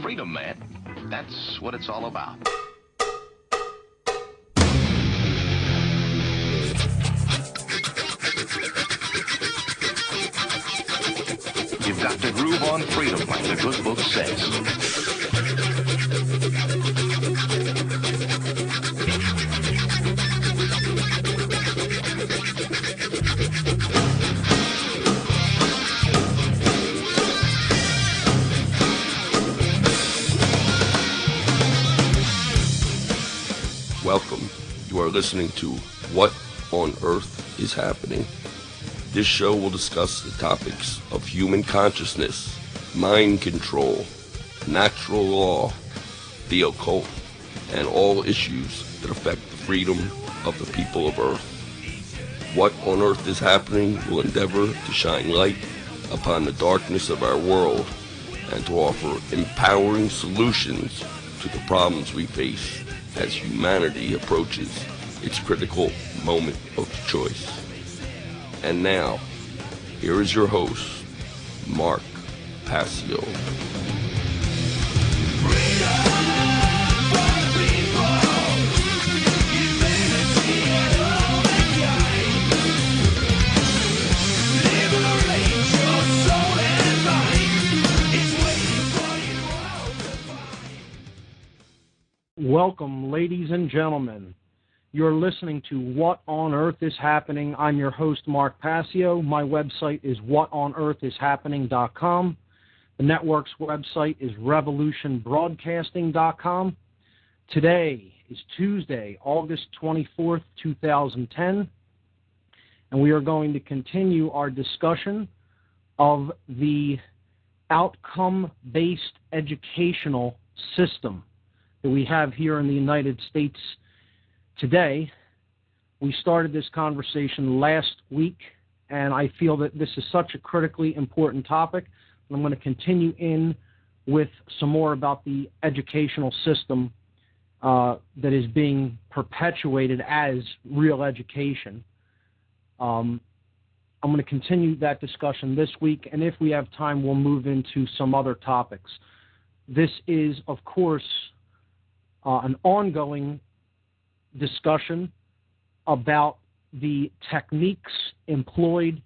freedom, man. That's what it's all about. You've got to groove on freedom, like the good book says. Welcome. You are listening to What on Earth is Happening. This show will discuss the topics of human consciousness, mind control, natural law, the occult, and all issues that affect the freedom of the people of Earth. What on Earth is Happening will endeavor to shine light upon the darkness of our world and to offer empowering solutions to the problems we face as humanity approaches its critical moment of choice. And now, here is your host, Mark Passio. Welcome, ladies and gentlemen. You're listening to What on Earth is Happening. I'm your host, Mark Passio. My website is whatonearthishappening.com. The network's website is revolutionbroadcasting.com. Today is Tuesday, August 24th, 2010, and we are going to continue our discussion of the outcome-based educational system that we have here in the United States today. We started this conversation last week, and I feel that this is such a critically important topic. I'm going to continue in with some more about the educational system that is being perpetuated as real education. I'm going to continue that discussion this week, and if we have time, we'll move into some other topics. This is, of course, an ongoing discussion about the techniques employed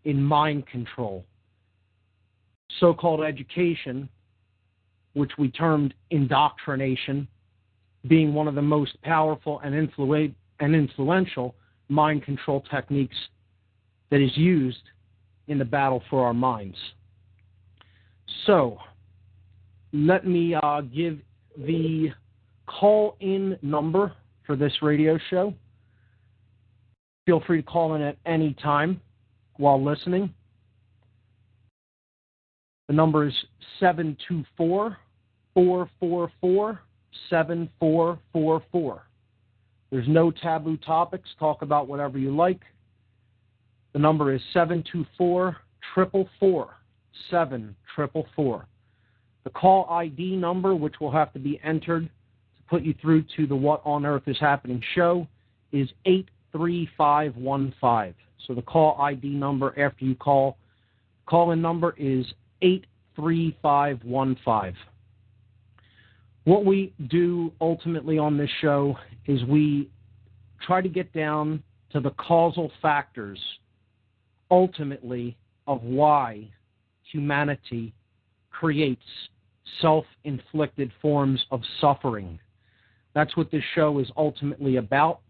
in mind control. So-called education, which we termed indoctrination, being one of the most powerful and influential mind control techniques that is used in the battle for our minds. So, let me give the call-in number for this radio show. Feel free to call in at any time while listening. The number is 724-444-7444. There's no taboo topics. Talk about whatever you like. The number is 724-444-7444. The call ID number, which will have to be entered to put you through to the What on Earth is Happening show, is 83515. So the call ID number after you call-in number is 83515. What we do ultimately on this show is we try to get down to the causal factors, ultimately, of why humanity creates self-inflicted forms of suffering. That's what this show is ultimately about.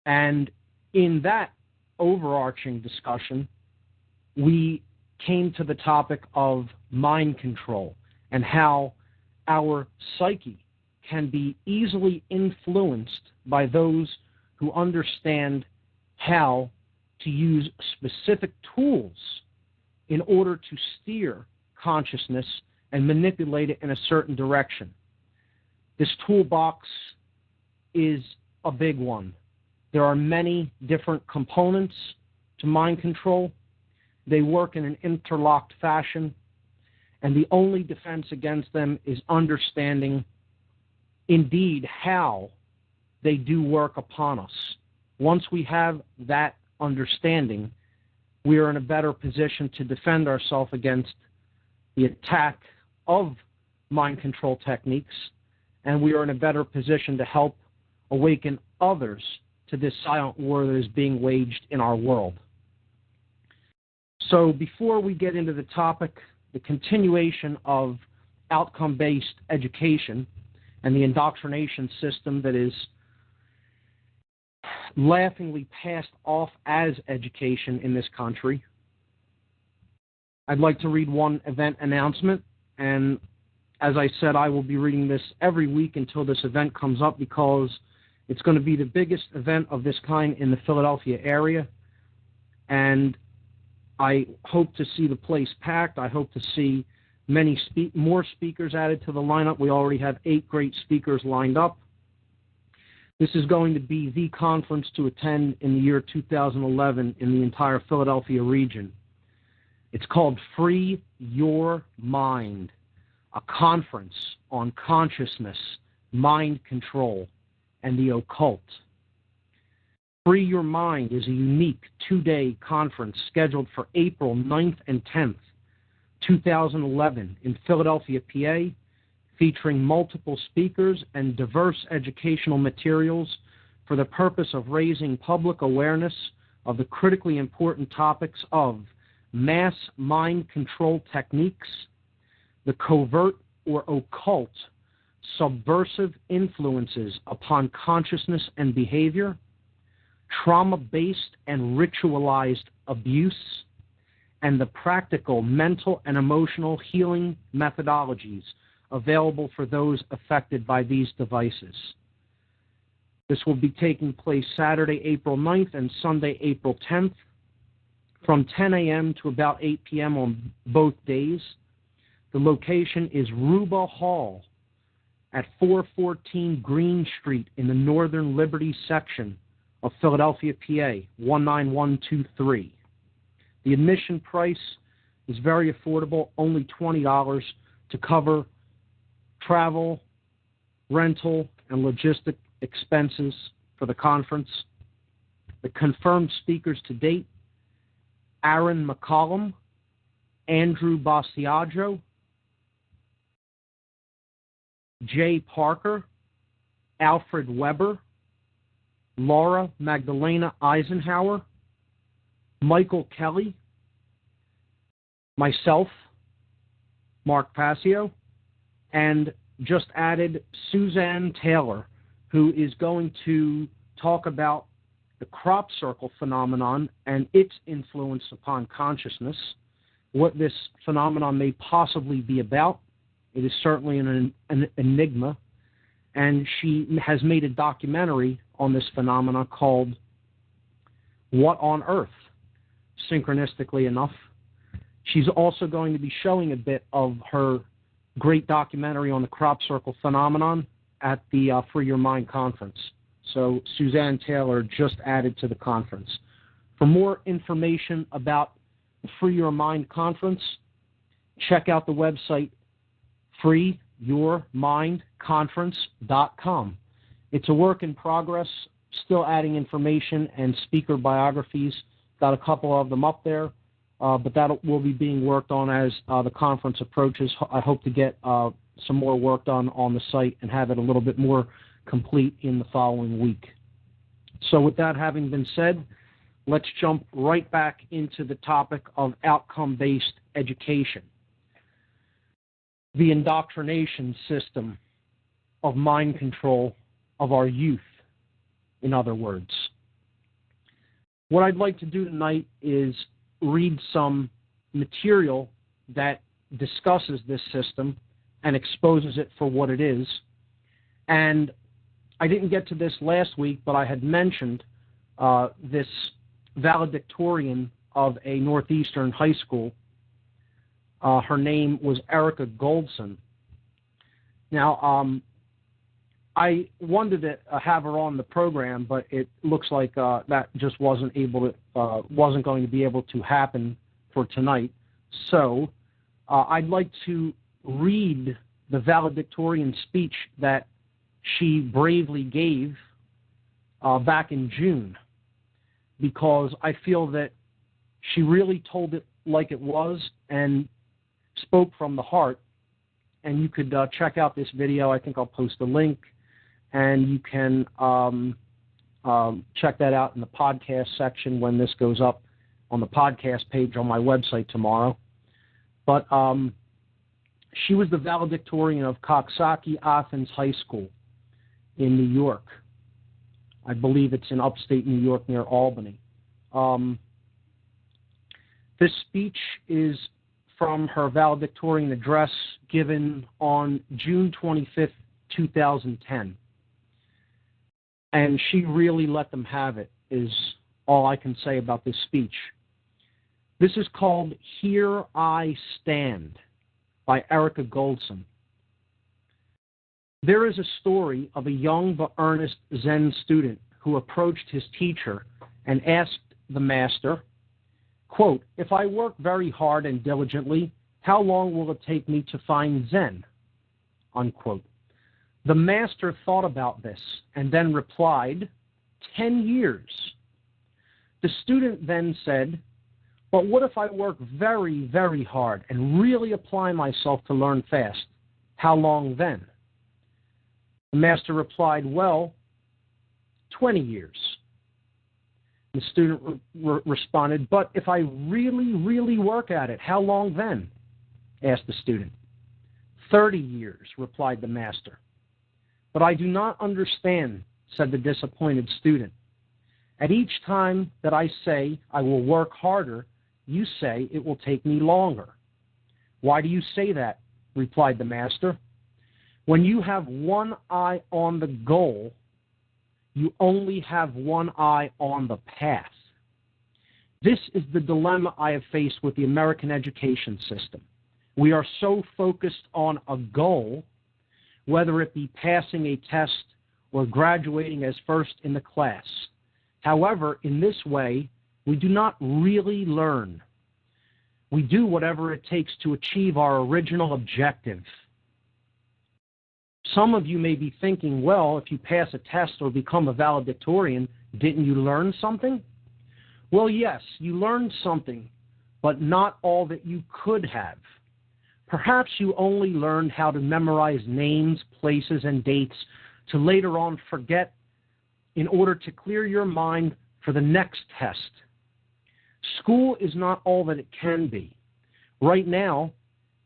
And in that overarching discussion, we came to the topic of mind control and how our psyche can be easily influenced by those who understand how to use specific tools in order to steer consciousness and manipulate it in a certain direction. This toolbox is a big one. There are many different components to mind control. They work in an interlocked fashion, and the only defense against them is understanding indeed how they do work upon us. Once we have that understanding, we are in a better position to defend ourselves against the attack of mind control techniques, and we are in a better position to help awaken others to this silent war that is being waged in our world. So before we get into the topic, the continuation of outcome-based education and the indoctrination system that is laughingly passed off as education in this country, I'd like to read one event announcement, and as I said, I will be reading this every week until this event comes up because it's going to be the biggest event of this kind in the Philadelphia area, and I hope to see the place packed. I hope to see many more speakers added to the lineup. We already have 8 great speakers lined up. This is going to be the conference to attend in the year 2011 in the entire Philadelphia region. It's called Free Your Mind, a conference on consciousness, mind control, and the occult. Free Your Mind is a unique 2-day conference scheduled for April 9th and 10th, 2011 in Philadelphia, PA, featuring multiple speakers and diverse educational materials for the purpose of raising public awareness of the critically important topics of mass mind control techniques, the covert or occult subversive influences upon consciousness and behavior, trauma-based and ritualized abuse, and the practical mental and emotional healing methodologies available for those affected by these devices. This will be taking place Saturday, April 9th and Sunday, April 10th from 10 a.m. to about 8 p.m. on both days. The location is Ruba Hall at 414 Green Street in the Northern Liberty section of Philadelphia, PA, 19123. The admission price is very affordable, only $20 to cover travel, rental, and logistic expenses for the conference. The confirmed speakers to date: Aaron McCollum, Andrew Bastiaggio, Jay Parker, Alfred Weber, Laura Magdalena Eisenhower, Michael Kelly, myself, Mark Passio, and just added Suzanne Taylor, who is going to talk about the crop circle phenomenon and its influence upon consciousness, what this phenomenon may possibly be about. It is certainly an enigma, and she has made a documentary on this phenomenon called What on Earth, synchronistically enough. She's also going to be showing a bit of her great documentary on the crop circle phenomenon at the Free Your Mind conference. So Suzanne Taylor just added to the conference. For more information about the Free Your Mind conference, check out the website freeyourmindconference.com. It's a work in progress, still adding information and speaker biographies. Got a couple of them up there, but that will be being worked on as the conference approaches. I hope to get some more work done on the site and have it a little bit more complete in the following week. So with that having been said, let's jump right back into the topic of outcome-based education. The indoctrination system of mind control of our youth, in other words. What I'd like to do tonight is read some material that discusses this system and exposes it for what it is. And I didn't get to this last week, but I had mentioned this valedictorian of a Northeastern high school. Her name was Erica Goldson. Now, I wanted to have her on the program, but it looks like that just wasn't going to be able to happen for tonight. So I'd like to read the valedictorian speech that she bravely gave back in June, because I feel that she really told it like it was and spoke from the heart, and you could check out this video. I think I'll post a link, and you can check that out in the podcast section when this goes up on the podcast page on my website tomorrow. But she was the valedictorian of Coxsackie Athens High School in New York. I believe it's in upstate New York near Albany. This speech is from her valedictorian address given on June 25th, 2010. And she really let them have it, is all I can say about this speech. This is called Here I Stand by Erica Goldson. There is a story of a young but earnest Zen student who approached his teacher and asked the master, quote, "If I work very hard and diligently, how long will it take me to find Zen?" Unquote. The master thought about this and then replied, 10 years. The student then said, "But what if I work very, very hard and really apply myself to learn fast? How long then?" The master replied, "Well, 20 years. The student responded, "But if I really, really work at it, how long then?" asked the student. 30 years, replied the master. "But I do not understand," said the disappointed student. "At each time that I say I will work harder, you say it will take me longer." "Why do you say that?" replied the master. "When you have one eye on the goal, you only have one eye on the path." This is the dilemma I have faced with the American education system. We are so focused on a goal, whether it be passing a test or graduating as first in the class. However, in this way, we do not really learn. We do whatever it takes to achieve our original objective. Some of you may be thinking, well, if you pass a test or become a valedictorian, didn't you learn something? Well, yes, you learned something, but not all that you could have. Perhaps you only learned how to memorize names, places, and dates to later on forget in order to clear your mind for the next test. School is not all that it can be. Right now,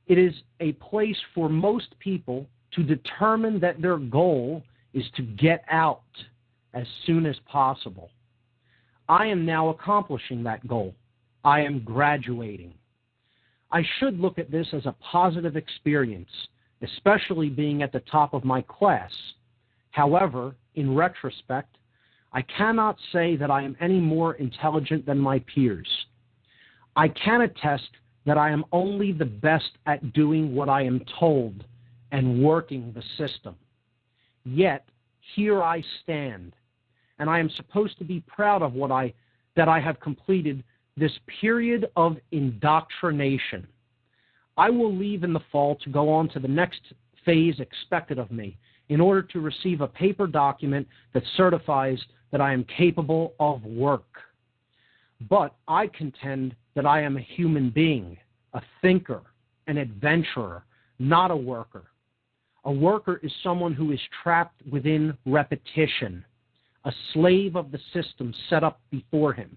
it is a place for most people to determine that their goal is to get out as soon as possible. I am now accomplishing that goal. I am graduating. I should look at this as a positive experience, especially being at the top of my class. However, in retrospect, I cannot say that I am any more intelligent than my peers. I can attest that I am only the best at doing what I am told and working the system. Yet, here I stand, and I am supposed to be proud of that I have completed this period of indoctrination. I will leave in the fall to go on to the next phase expected of me in order to receive a paper document that certifies that I am capable of work. But I contend that I am a human being, a thinker, an adventurer, not a worker. A worker is someone who is trapped within repetition, a slave of the system set up before him.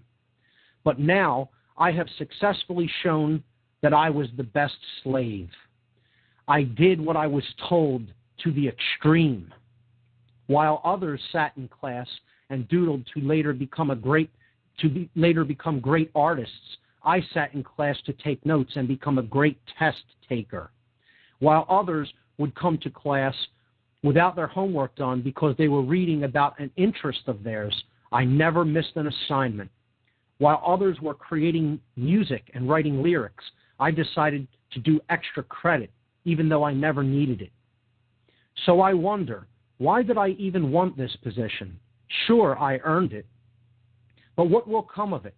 But now I have successfully shown that I was the best slave. I did what I was told to the extreme. While others sat in class and doodled to later become great artists, I sat in class to take notes and become a great test taker. While others would come to class without their homework done because they were reading about an interest of theirs, I never missed an assignment. While others were creating music and writing lyrics, I decided to do extra credit, even though I never needed it. So I wonder, why did I even want this position? Sure, I earned it. But what will come of it?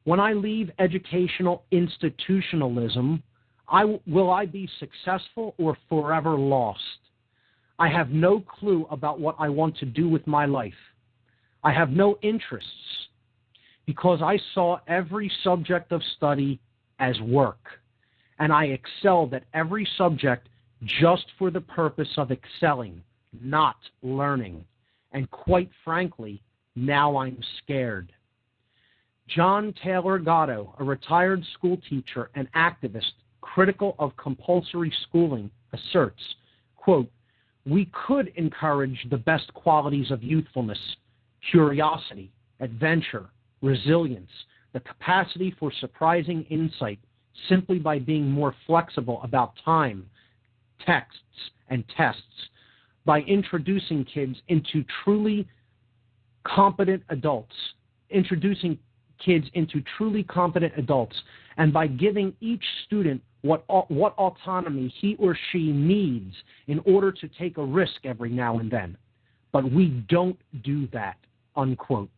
When I leave educational institutionalism, will I be successful or forever lost? I have no clue about what I want to do with my life. I have no interests because I saw every subject of study as work, and I excelled at every subject just for the purpose of excelling, not learning. And quite frankly, now I'm scared. John Taylor Gatto, a retired school teacher and activist critical of compulsory schooling, asserts, quote, "We could encourage the best qualities of youthfulness, curiosity, adventure, resilience, the capacity for surprising insight simply by being more flexible about time, texts, and tests, by introducing kids into truly competent adults, and by giving each student what autonomy he or she needs in order to take a risk every now and then. But we don't do that," unquote.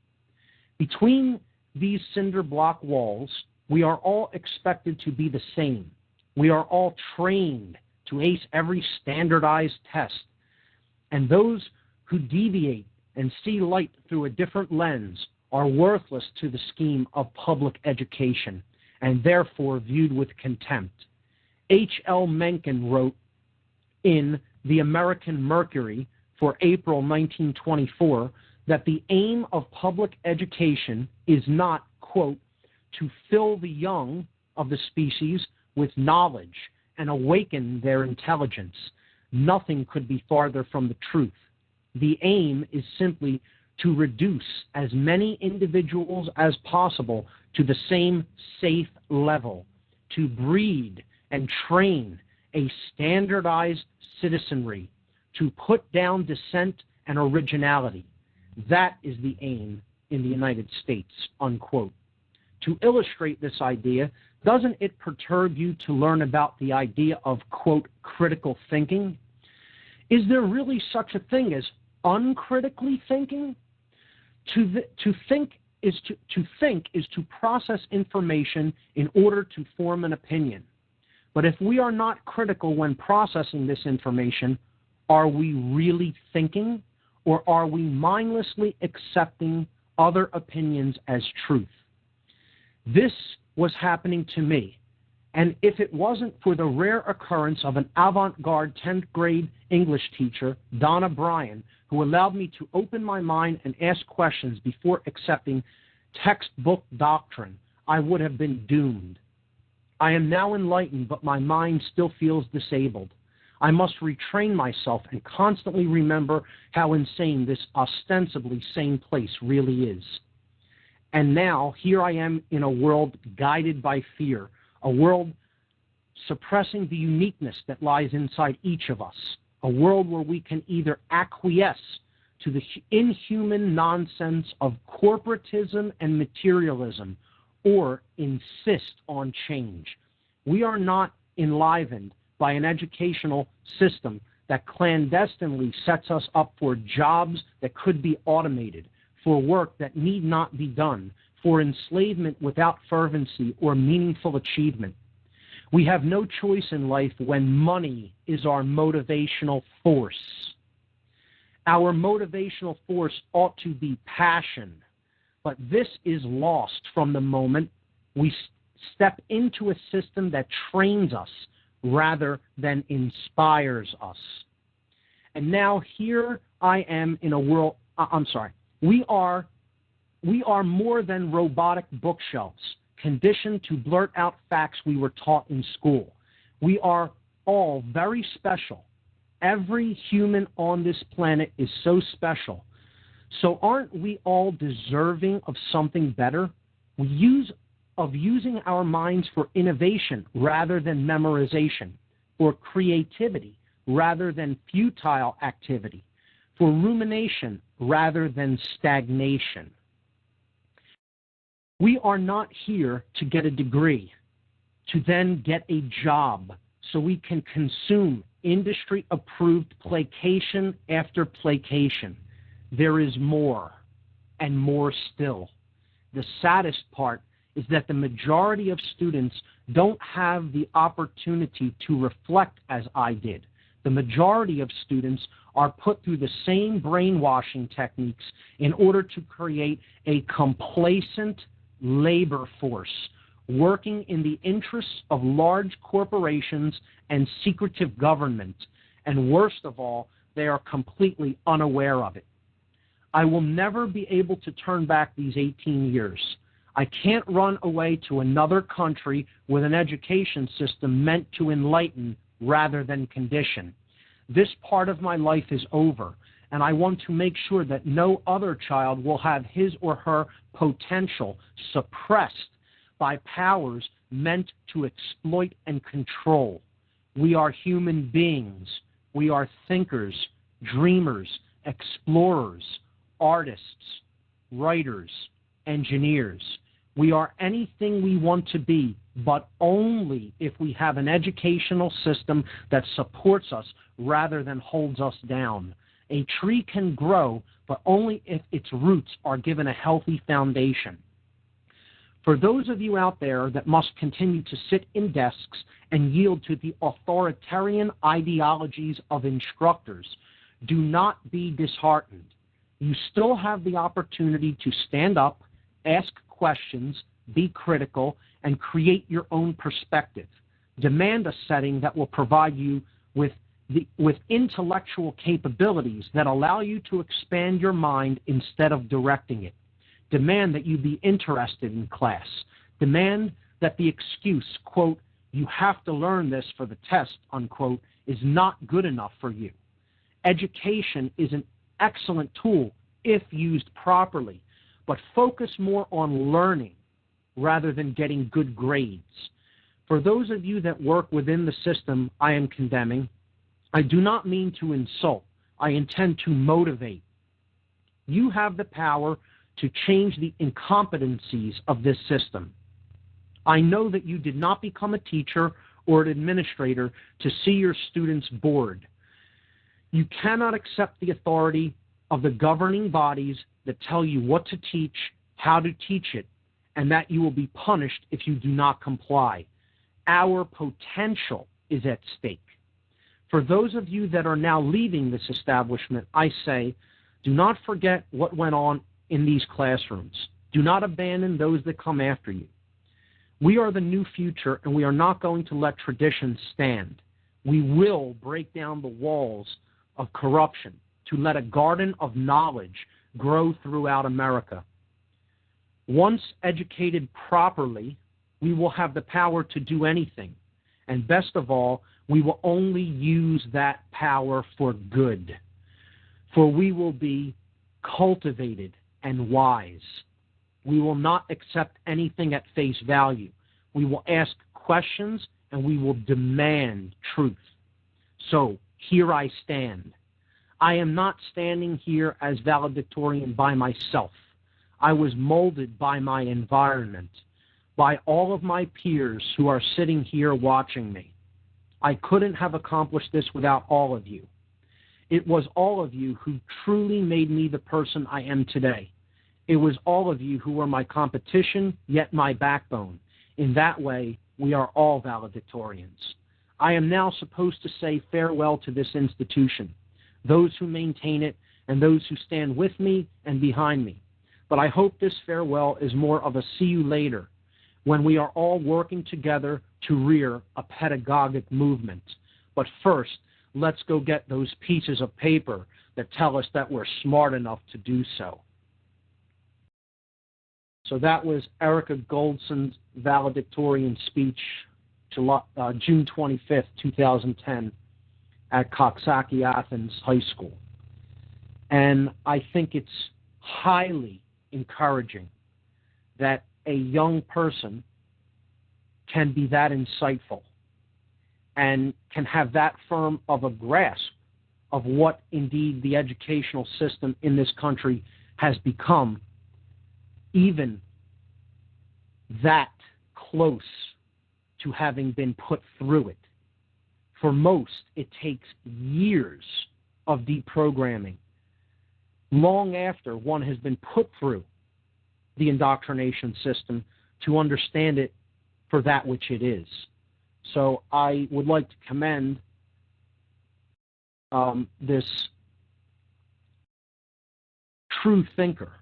Between these cinder block walls, we are all expected to be the same. We are all trained to ace every standardized test. And those who deviate and see light through a different lens are worthless to the scheme of public education and therefore viewed with contempt. H.L. Mencken wrote in The American Mercury for April 1924 that the aim of public education is not, quote, "to fill the young of the species with knowledge and awaken their intelligence." Nothing could be farther from the truth. The aim is simply to reduce as many individuals as possible to the same safe level, to breed and train a standardized citizenry, to put down dissent and originality. That is the aim in the United States, unquote. To illustrate this idea, doesn't it perturb you to learn about the idea of, quote, critical thinking? Is there really such a thing as uncritically thinking? To think is to process information in order to form an opinion. But if we are not critical when processing this information, are we really thinking, or are we mindlessly accepting other opinions as truth? This was happening to me, and if it wasn't for the rare occurrence of an avant-garde 10th grade English teacher, Donna Bryan, who allowed me to open my mind and ask questions before accepting textbook doctrine, I would have been doomed. I am now enlightened, but my mind still feels disabled. I must retrain myself and constantly remember how insane this ostensibly sane place really is. And now, here I am in a world guided by fear, a world suppressing the uniqueness that lies inside each of us, a world where we can either acquiesce to the inhuman nonsense of corporatism and materialism, or insist on change. We are not enlivened by an educational system that clandestinely sets us up for jobs that could be automated, for work that need not be done, for enslavement without fervency or meaningful achievement. We have no choice in life when money is our motivational force. Our motivational force ought to be passion, but this is lost from the moment we step into a system that trains us rather than inspires us. And now here I am in a world, we are more than robotic bookshelves, conditioned to blurt out facts we were taught in school. We are all very special. Every human on this planet is so special. So aren't we all deserving of something better? Using our minds for innovation rather than memorization, for creativity rather than futile activity, for rumination rather than stagnation. We are not here to get a degree, to then get a job so we can consume industry-approved placation after placation. There is more, and more still. The saddest part is that the majority of students don't have the opportunity to reflect as I did. The majority of students are put through the same brainwashing techniques in order to create a complacent labor force working in the interests of large corporations and secretive government, and worst of all, they are completely unaware of it. I will never be able to turn back these 18 years. I can't run away to another country with an education system meant to enlighten rather than condition. This part of my life is over, and I want to make sure that no other child will have his or her potential suppressed by powers meant to exploit and control. We are human beings. We are thinkers, dreamers, explorers, artists, writers, engineers. We are anything we want to be, but only if we have an educational system that supports us rather than holds us down. A tree can grow, but only if its roots are given a healthy foundation. For those of you out there that must continue to sit in desks and yield to the authoritarian ideologies of instructors, do not be disheartened. You still have the opportunity to stand up, ask questions, be critical, and create your own perspective. Demand a setting that will provide you with intellectual capabilities that allow you to expand your mind instead of directing it. Demand that you be interested in class. Demand that the excuse, quote, "you have to learn this for the test," unquote, is not good enough for you. Education is an excellent tool if used properly, but focus more on learning rather than getting good grades. For those of you that work within the system I am condemning, I do not mean to insult. I intend to motivate. You have the power to change the incompetencies of this system. I know that you did not become a teacher or an administrator to see your students bored. You cannot accept the authority of the governing bodies that tell you what to teach, how to teach it, and that you will be punished if you do not comply. Our potential is at stake. For those of you that are now leaving this establishment, I say, do not forget what went on in these classrooms. Do not abandon those that come after you. We are the new future, and we are not going to let tradition stand. We will break down the walls of corruption to let a garden of knowledge grow throughout America. Once educated properly, we will have the power to do anything. And best of all, we will only use that power for good. For we will be cultivated and wise. We will not accept anything at face value. We will ask questions and we will demand truth. So here I stand. I am not standing here as valedictorian by myself. I was molded by my environment, by all of my peers who are sitting here watching me. I couldn't have accomplished this without all of you. It was all of you who truly made me the person I am today. It was all of you who were my competition, yet my backbone. In that way, we are all valedictorians. I am now supposed to say farewell to this institution, those who maintain it, and those who stand with me and behind me. But I hope this farewell is more of a see you later, when we are all working together to rear a pedagogic movement. But first, let's go get those pieces of paper that tell us that we're smart enough to do so. So that was Erica Goldson's valedictorian speech, June 25th, 2010, at Coxsackie Athens High School. And I think it's highly encouraging that a young person can be that insightful and can have that firm of a grasp of what indeed the educational system in this country has become, even that close to having been put through it. For most, it takes years of deprogramming, long after one has been put through the indoctrination system, to understand it for that which it is. So I would like to commend this true thinker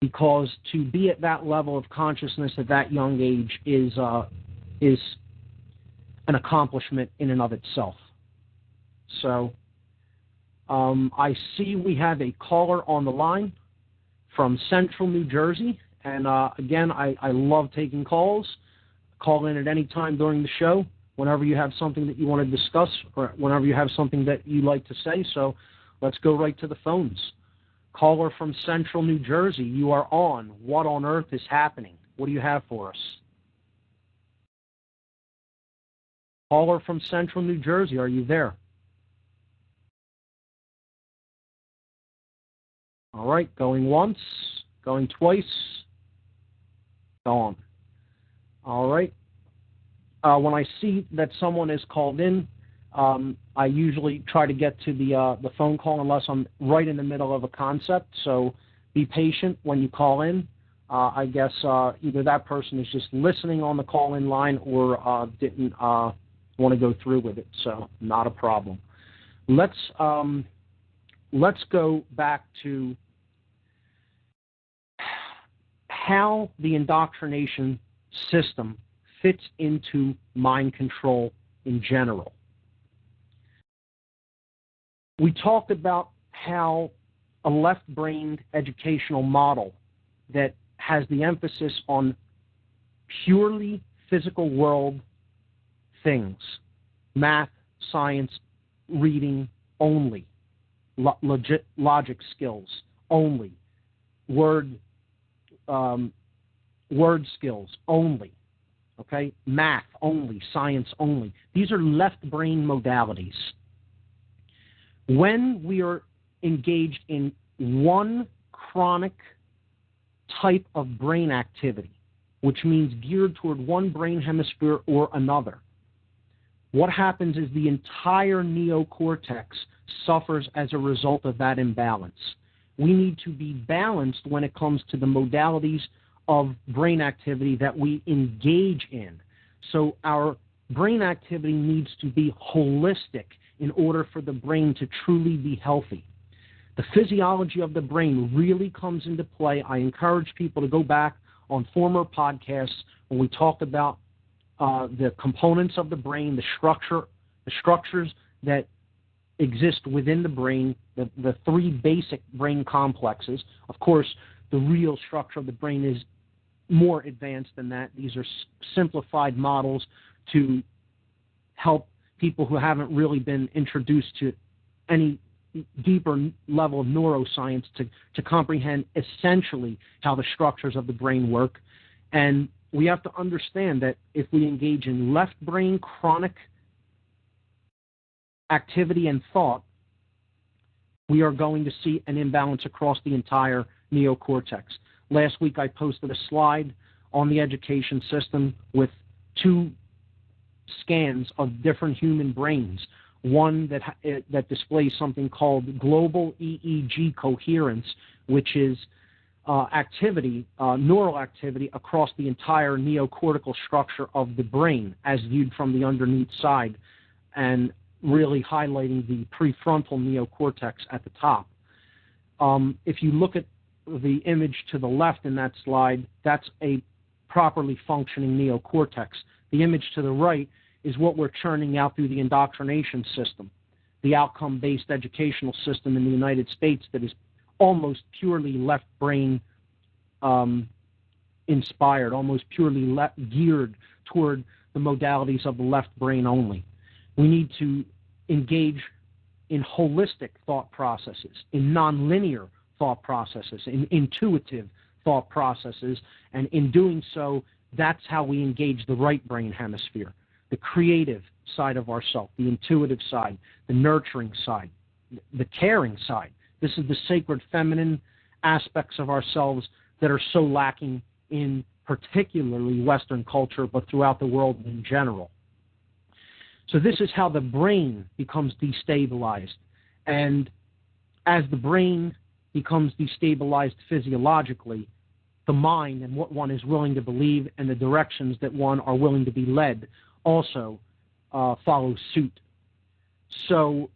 because to be at that level of consciousness at that young age is an accomplishment in and of itself. So I see we have a caller on the line from Central New Jersey. And again, I love taking calls. Call in at any time during the show, whenever you have something that you want to discuss or whenever you have something that you like to say. So let's go right to the phones. Caller from Central New Jersey, you are on. What on earth is happening? What do you have for us? Caller from Central New Jersey, are you there? All right, going once, going twice, gone. All right. When I see that someone is called in, I usually try to get to the phone call unless I'm right in the middle of a concept. So be patient when you call in. I guess either that person is just listening on the call-in line or didn't want to go through with it. So not a problem. Let's go back to how the indoctrination system fits into mind control in general. We talked about how a left-brained educational model that has the emphasis on purely physical world things, math, science, reading only, logic skills only, word skills only, okay, math only, science only. These are left brain modalities. When we are engaged in one chronic type of brain activity, which means geared toward one brain hemisphere or another, what happens is the entire neocortex suffers as a result of that imbalance. We need to be balanced when it comes to the modalities of brain activity that we engage in. So our brain activity needs to be holistic in order for the brain to truly be healthy. The physiology of the brain really comes into play. I encourage people to go back on former podcasts when we talked about the components of the brain, the structures that exist within the brain, the three basic brain complexes. Of course, the real structure of the brain is more advanced than that. These are simplified models to help people who haven't really been introduced to any deeper level of neuroscience to comprehend essentially how the structures of the brain work. And we have to understand that if we engage in left brain chronic activity and thought, we are going to see an imbalance across the entire neocortex. Last week I posted a slide on the education system with two scans of different human brains. One that displays something called global EEG coherence, which is neural activity across the entire neocortical structure of the brain as viewed from the underneath side, and really highlighting the prefrontal neocortex at the top. If you look at the image to the left in that slide, that's a properly functioning neocortex. The image to the right is what we're churning out through the indoctrination system, the outcome-based educational system in the United States that is almost purely left brain inspired, almost purely geared toward the modalities of the left brain only. We need to engage in holistic thought processes, in nonlinear thought processes, in intuitive thought processes, and in doing so, that's how we engage the right brain hemisphere, the creative side of ourself, the intuitive side, the nurturing side, the caring side. This is the sacred feminine aspects of ourselves that are so lacking in particularly Western culture, but throughout the world in general. So this is how the brain becomes destabilized. And as the brain becomes destabilized physiologically, the mind and what one is willing to believe and the directions that one are willing to be led also follow suit. So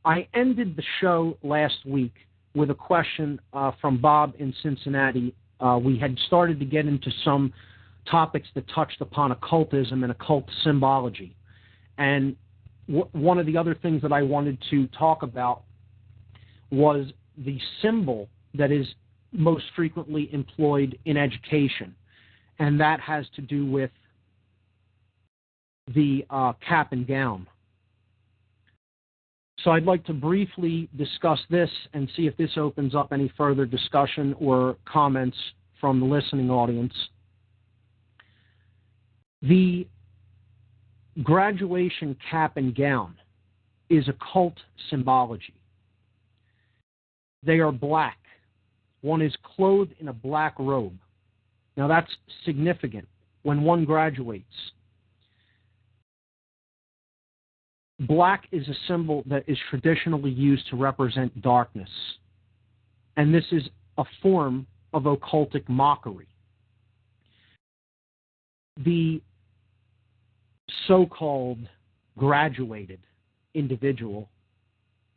I ended the show last week with a question from Bob in Cincinnati. We had started to get into some topics that touched upon occultism and occult symbology. And one of the other things that I wanted to talk about was the symbol that is most frequently employed in education, and that has to do with the cap and gown. So I'd like to briefly discuss this and see if this opens up any further discussion or comments from the listening audience. The graduation cap and gown is occult symbology. They are black. One is clothed in a black robe. Now that's significant. When one graduates, black is a symbol that is traditionally used to represent darkness. And this is a form of occultic mockery. The so-called graduated individual,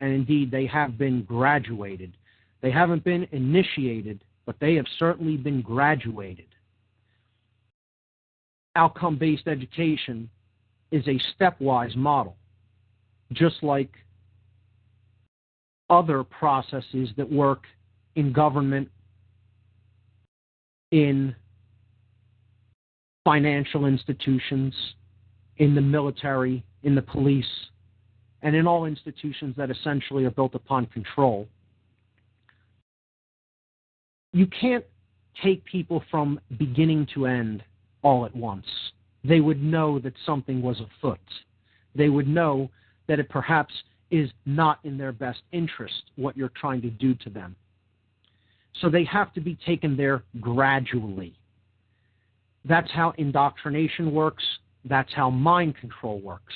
and indeed they have been graduated. They haven't been initiated, but they have certainly been graduated. Outcome-based education is a stepwise model, just like other processes that work in government, in financial institutions, in the military, in the police, and in all institutions that essentially are built upon control. You can't take people from beginning to end all at once. They would know that something was afoot. They would know that it perhaps is not in their best interest what you're trying to do to them. So they have to be taken there gradually. That's how indoctrination works. That's how mind control works.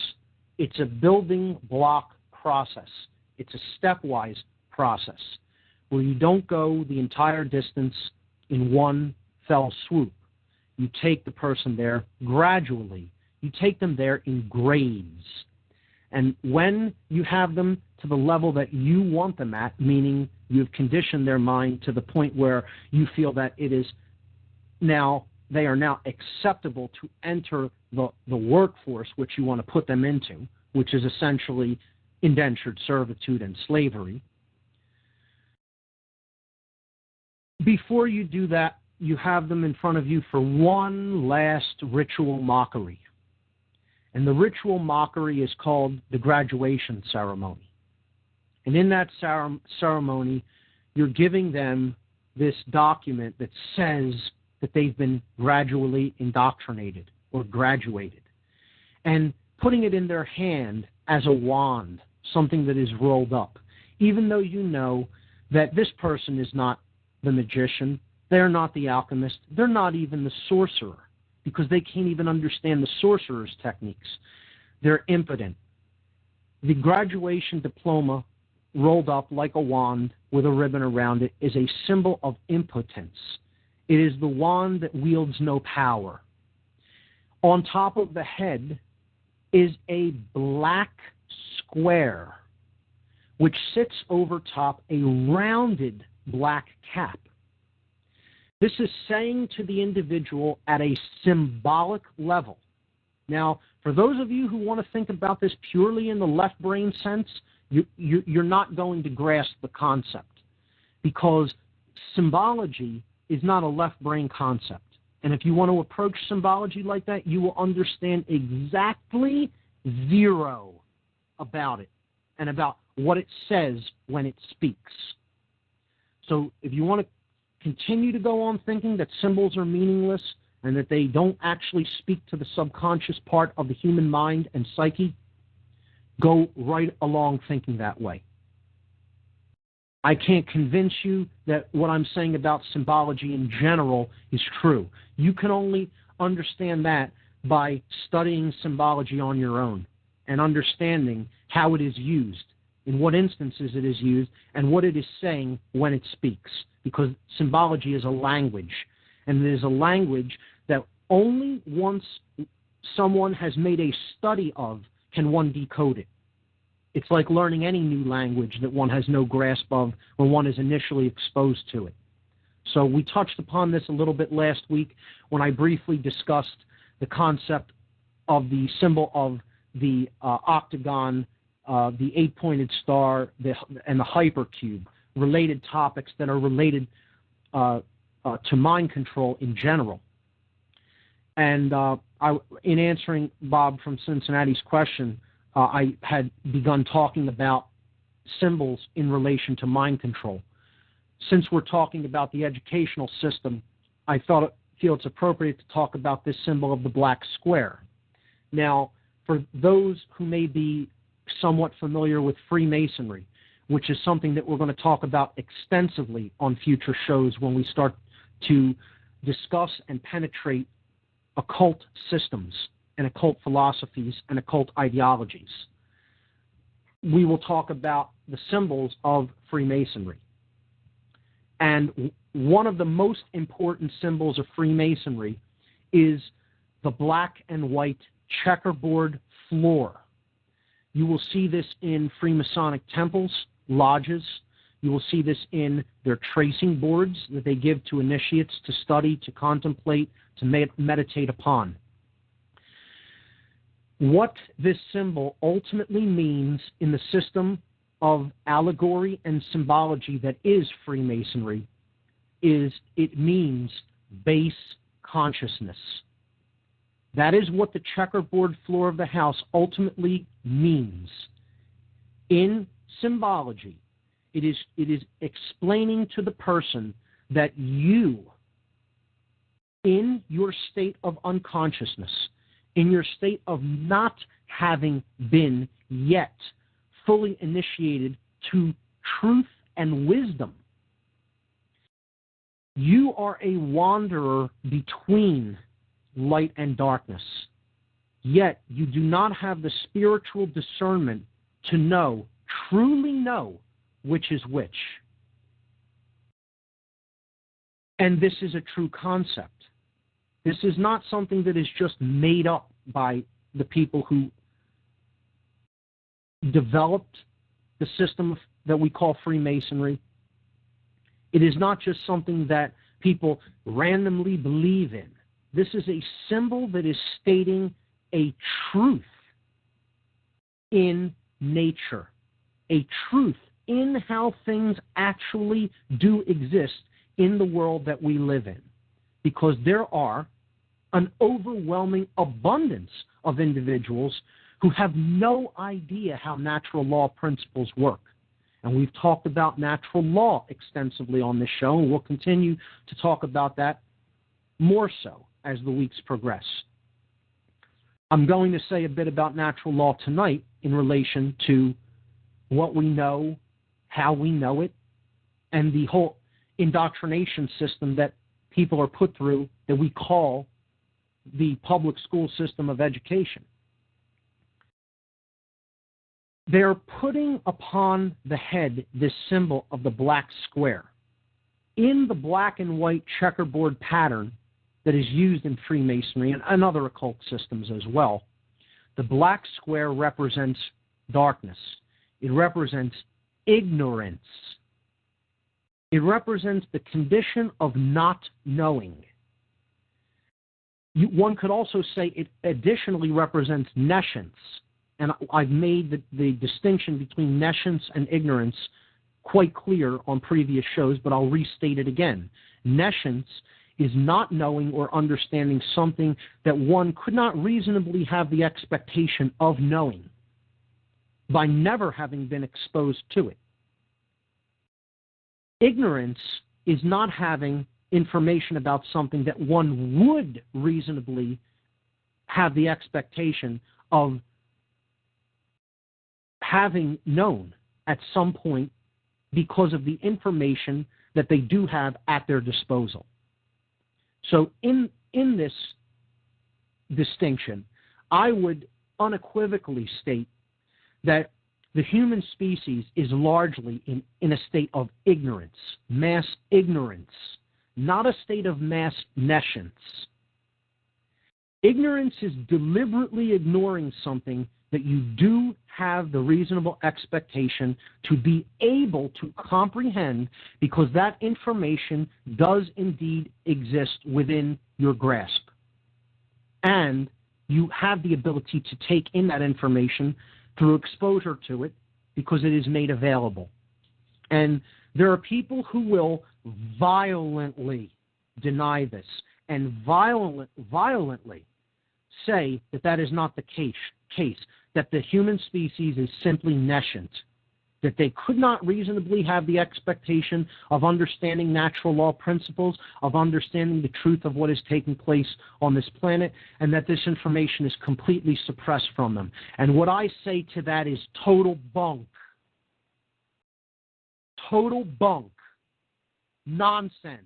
It's a building block process. It's a stepwise process where you don't go the entire distance in one fell swoop. You take the person there gradually. You take them there in grades. And when you have them to the level that you want them at, meaning you've conditioned their mind to the point where you feel that it is now, they are now acceptable to enter the workforce which you want to put them into, which is essentially indentured servitude and slavery. Before you do that, you have them in front of you for one last ritual mockery. And the ritual mockery is called the graduation ceremony. And in that ceremony, you're giving them this document that says that they've been gradually indoctrinated or graduated, and putting it in their hand as a wand, something that is rolled up, even though you know that this person is not the magician, they're not the alchemist, they're not even the sorcerer, because they can't even understand the sorcerer's techniques. They're impotent. The graduation diploma rolled up like a wand with a ribbon around it is a symbol of impotence. It is the wand that wields no power. On top of the head is a black square which sits over top a rounded black cap. This is saying to the individual at a symbolic level. Now, for those of you who want to think about this purely in the left brain sense, you're not going to grasp the concept, because symbology is not a left brain concept. And if you want to approach symbology like that, you will understand exactly zero about it and about what it says when it speaks. So if you want to continue to go on thinking that symbols are meaningless and that they don't actually speak to the subconscious part of the human mind and psyche, go right along thinking that way. I can't convince you that what I'm saying about symbology in general is true. You can only understand that by studying symbology on your own and understanding how it is used, in what instances it is used, and what it is saying when it speaks. Because symbology is a language, and it is a language that only once someone has made a study of can one decode it. It's like learning any new language that one has no grasp of when one is initially exposed to it. So we touched upon this a little bit last week when I briefly discussed the concept of the symbol of the octagon, the 8-pointed star, and the hypercube, related topics that are related to mind control in general. And in answering Bob from Cincinnati's question, I had begun talking about symbols in relation to mind control. Since we're talking about the educational system, I feel it's appropriate to talk about this symbol of the black square. Now, for those who may be somewhat familiar with Freemasonry, which is something that we're going to talk about extensively on future shows when we start to discuss and penetrate occult systems and occult philosophies and occult ideologies. We will talk about the symbols of Freemasonry. And one of the most important symbols of Freemasonry is the black and white checkerboard floor. You will see this in Freemasonic temples, lodges. You will see this in their tracing boards that they give to initiates to study, to contemplate, to meditate upon. What this symbol ultimately means in the system of allegory and symbology that is Freemasonry is it means base consciousness. That is what the checkerboard floor of the house ultimately means. In symbology, it is explaining to the person that you, in your state of unconsciousness, in your state of not having been yet fully initiated to truth and wisdom, you are a wanderer between light and darkness. Yet you do not have the spiritual discernment to know, truly know, which is which. And this is a true concept. This is not something that is just made up by the people who developed the system that we call Freemasonry. It is not just something that people randomly believe in. This is a symbol that is stating a truth in nature, a truth in how things actually do exist in the world that we live in. Because there are an overwhelming abundance of individuals who have no idea how natural law principles work. And we've talked about natural law extensively on this show, and we'll continue to talk about that more so as the weeks progress. I'm going to say a bit about natural law tonight in relation to what we know, how we know it, and the whole indoctrination system that people are put through that we call the public school system of education. They're putting upon the head this symbol of the black square. In the black and white checkerboard pattern that is used in Freemasonry and other occult systems as well, the black square represents darkness. It represents ignorance. It represents the condition of not knowing. One could also say it additionally represents nescience. And I've made the distinction between nescience and ignorance quite clear on previous shows, but I'll restate it again. Nescience is not knowing or understanding something that one could not reasonably have the expectation of knowing by never having been exposed to it. Ignorance is not having information about something that one would reasonably have the expectation of having known at some point because of the information that they do have at their disposal. So in this distinction, I would unequivocally state that the human species is largely in a state of ignorance, mass ignorance, not a state of mass nescience. Ignorance is deliberately ignoring something that you do have the reasonable expectation to be able to comprehend, because that information does indeed exist within your grasp. And you have the ability to take in that information through exposure to it because it is made available. And there are people who will violently deny this and violently say that that is not the case, that the human species is simply nescient, that they could not reasonably have the expectation of understanding natural law principles, of understanding the truth of what is taking place on this planet, and that this information is completely suppressed from them. And what I say to that is total bunk. Total bunk. Nonsense.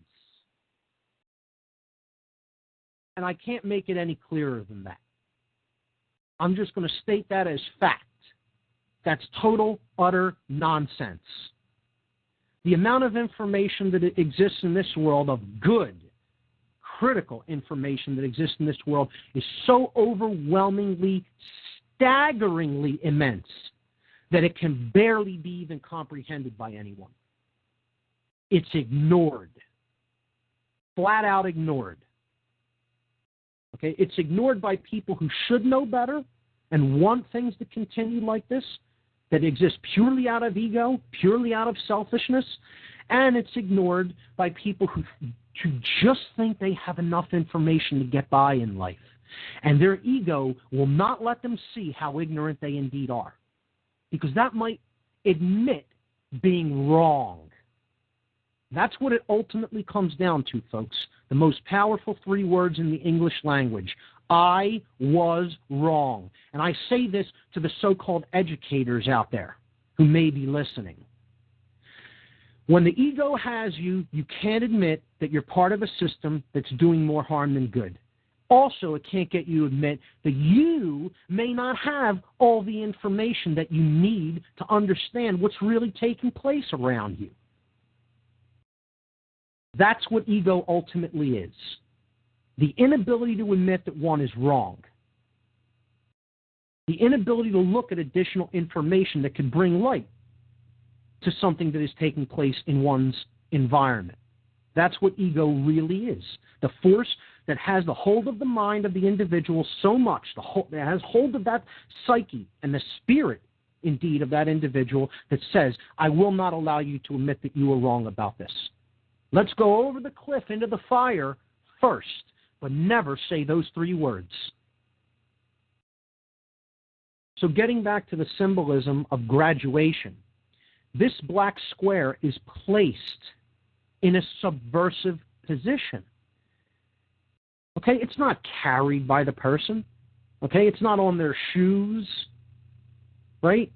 And I can't make it any clearer than that. I'm just going to state that as fact. That's total, utter nonsense. The amount of information that exists in this world, of good, critical information that exists in this world, is so overwhelmingly, staggeringly immense that it can barely be even comprehended by anyone. It's ignored. Flat out ignored. Okay? It's ignored by people who should know better and want things to continue like this, that exist purely out of ego, purely out of selfishness, and it's ignored by people who just think they have enough information to get by in life. And their ego will not let them see how ignorant they indeed are, because that might admit being wrong. That's what it ultimately comes down to, folks. The most powerful 3 words in the English language. I was wrong. And I say this to the so-called educators out there who may be listening. When the ego has you, you can't admit that you're part of a system that's doing more harm than good. Also, it can't get you to admit that you may not have all the information that you need to understand what's really taking place around you. That's what ego ultimately is. The inability to admit that one is wrong. The inability to look at additional information that could bring light to something that is taking place in one's environment. That's what ego really is. The force that has the hold of the mind of the individual so much, that has hold of that psyche and the spirit, indeed, of that individual, that says, I will not allow you to admit that you are wrong about this. Let's go over the cliff into the fire first, but never say those 3 words. So getting back to the symbolism of graduation, this black square is placed in a subversive position. Okay, it's not carried by the person. Okay, it's not on their shoes, right?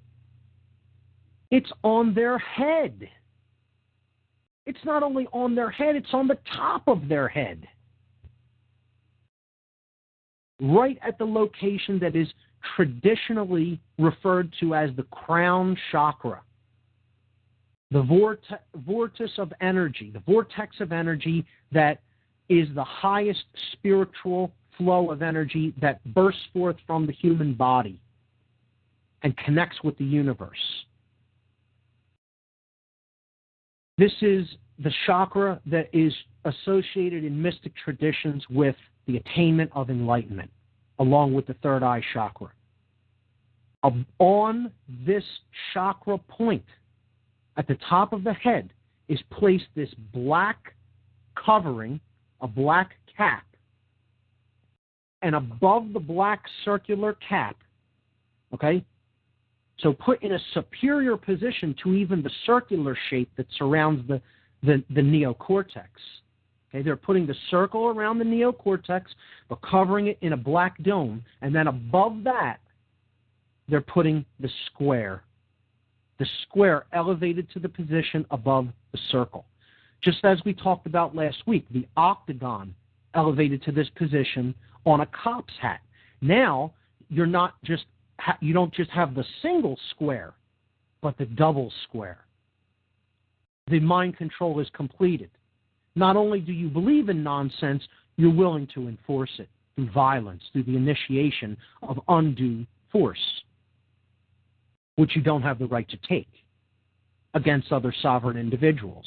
It's on their head. It's not only on their head, it's on the top of their head. Right at the location that is traditionally referred to as the crown chakra. The vortex of energy, the vortex of energy that is the highest spiritual flow of energy that bursts forth from the human body and connects with the universe. This is the chakra that is associated in mystic traditions with the attainment of enlightenment, along with the third eye chakra. On this chakra point, at the top of the head, is placed this black covering, a black cap. And above the black circular cap, okay, so put in a superior position to even the circular shape that surrounds the neocortex. Okay, they're putting the circle around the neocortex, but covering it in a black dome. And then above that, they're putting the square. The square elevated to the position above the circle. Just as we talked about last week, the octagon elevated to this position on a cop's hat. Now, you don't just have the single square, but the double square. The mind control is completed. Not only do you believe in nonsense, you're willing to enforce it through violence, through the initiation of undue force. which you don't have the right to take against other sovereign individuals.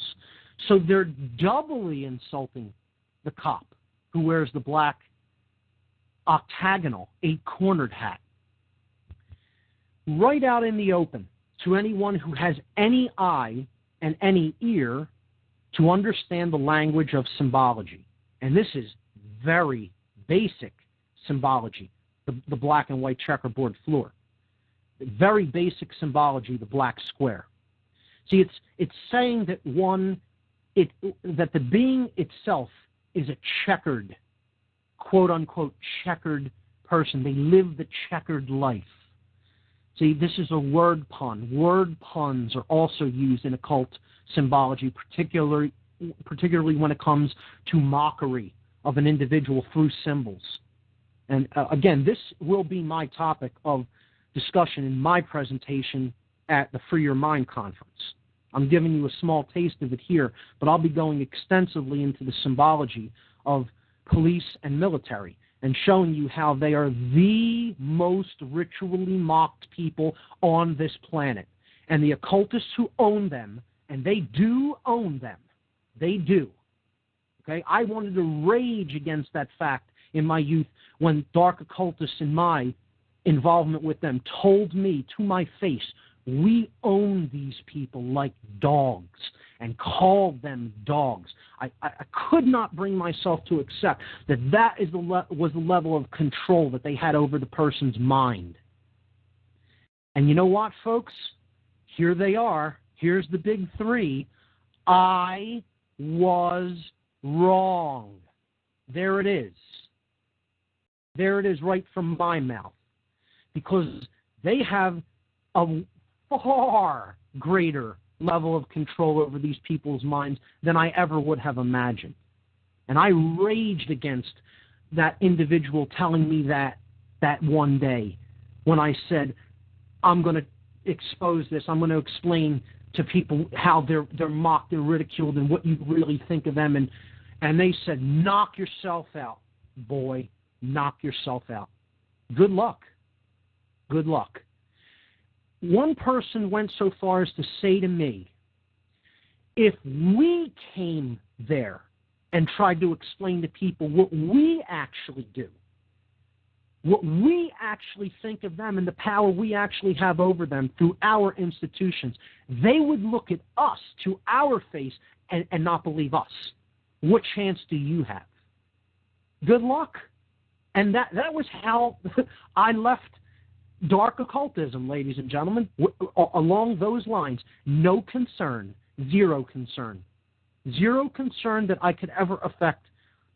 So they're doubly insulting the cop who wears the black octagonal, 8-cornered hat, right out in the open to anyone who has any eye and any ear to understand the language of symbology. And this is very basic symbology, the black and white checkerboard floor. Very basic symbology, the black square. See, it's saying that that the being itself is a checkered, quote-unquote checkered person. They live the checkered life. See, this is a word pun. Word puns are also used in occult symbology, particularly when it comes to mockery of an individual through symbols. And again, this will be my topic of discussion in my presentation at the Free Your Mind conference. I'm giving you a small taste of it here, but I'll be going extensively into the symbology of police and military and showing you how they are the most ritually mocked people on this planet. And the occultists who own them, and they do own them, they do. Okay? I wanted to rage against that fact in my youth when dark occultists in my involvement with them told me to my face, we own these people like dogs, and called them dogs. I could not bring myself to accept that was the level of control that they had over the person's mind. And you know what, folks? Here they are. Here's the big three. I was wrong. There it is. There it is right from my mouth. Because they have a far greater level of control over these people's minds than I ever would have imagined. And I raged against that individual telling me that one day when I said, I'm going to expose this, I'm going to explain to people how they're mocked and ridiculed and what you really think of them. And they said, knock yourself out, boy, knock yourself out. Good luck. Good luck. One person went so far as to say to me, if we came there and tried to explain to people what we actually do, what we actually think of them and the power we actually have over them through our institutions, they would look at us to our face and not believe us. What chance do you have? Good luck. And that was how I left dark occultism, ladies and gentlemen, along those lines. No concern, zero concern. Zero concern that I could ever affect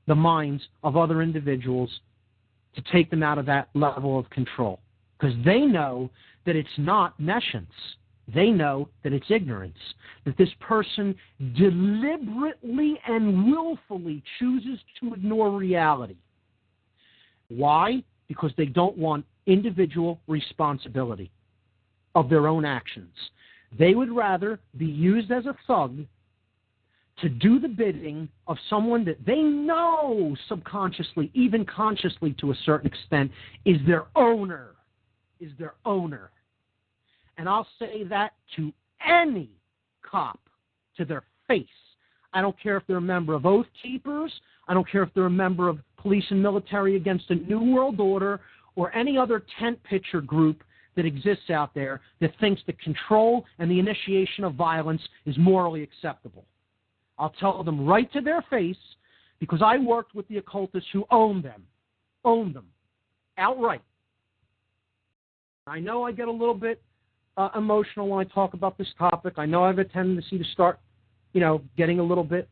the minds of other individuals to take them out of that level of control. Because they know that it's not nescience. They know that it's ignorance. That this person deliberately and willfully chooses to ignore reality. Why? Because they don't want individual responsibility of their own actions. They would rather be used as a thug to do the bidding of someone that they know subconsciously, even consciously to a certain extent, is their owner. And I'll say that to any cop to their face. I don't care if they're a member of Oath Keepers. I don't care if they're a member of Police and Military Against a New World Order or any other tent pitcher group that exists out there that thinks that control and the initiation of violence is morally acceptable. I'll tell them right to their face because I worked with the occultists who own them outright. I know I get a little bit emotional when I talk about this topic. I know I have a tendency to start, getting a little bit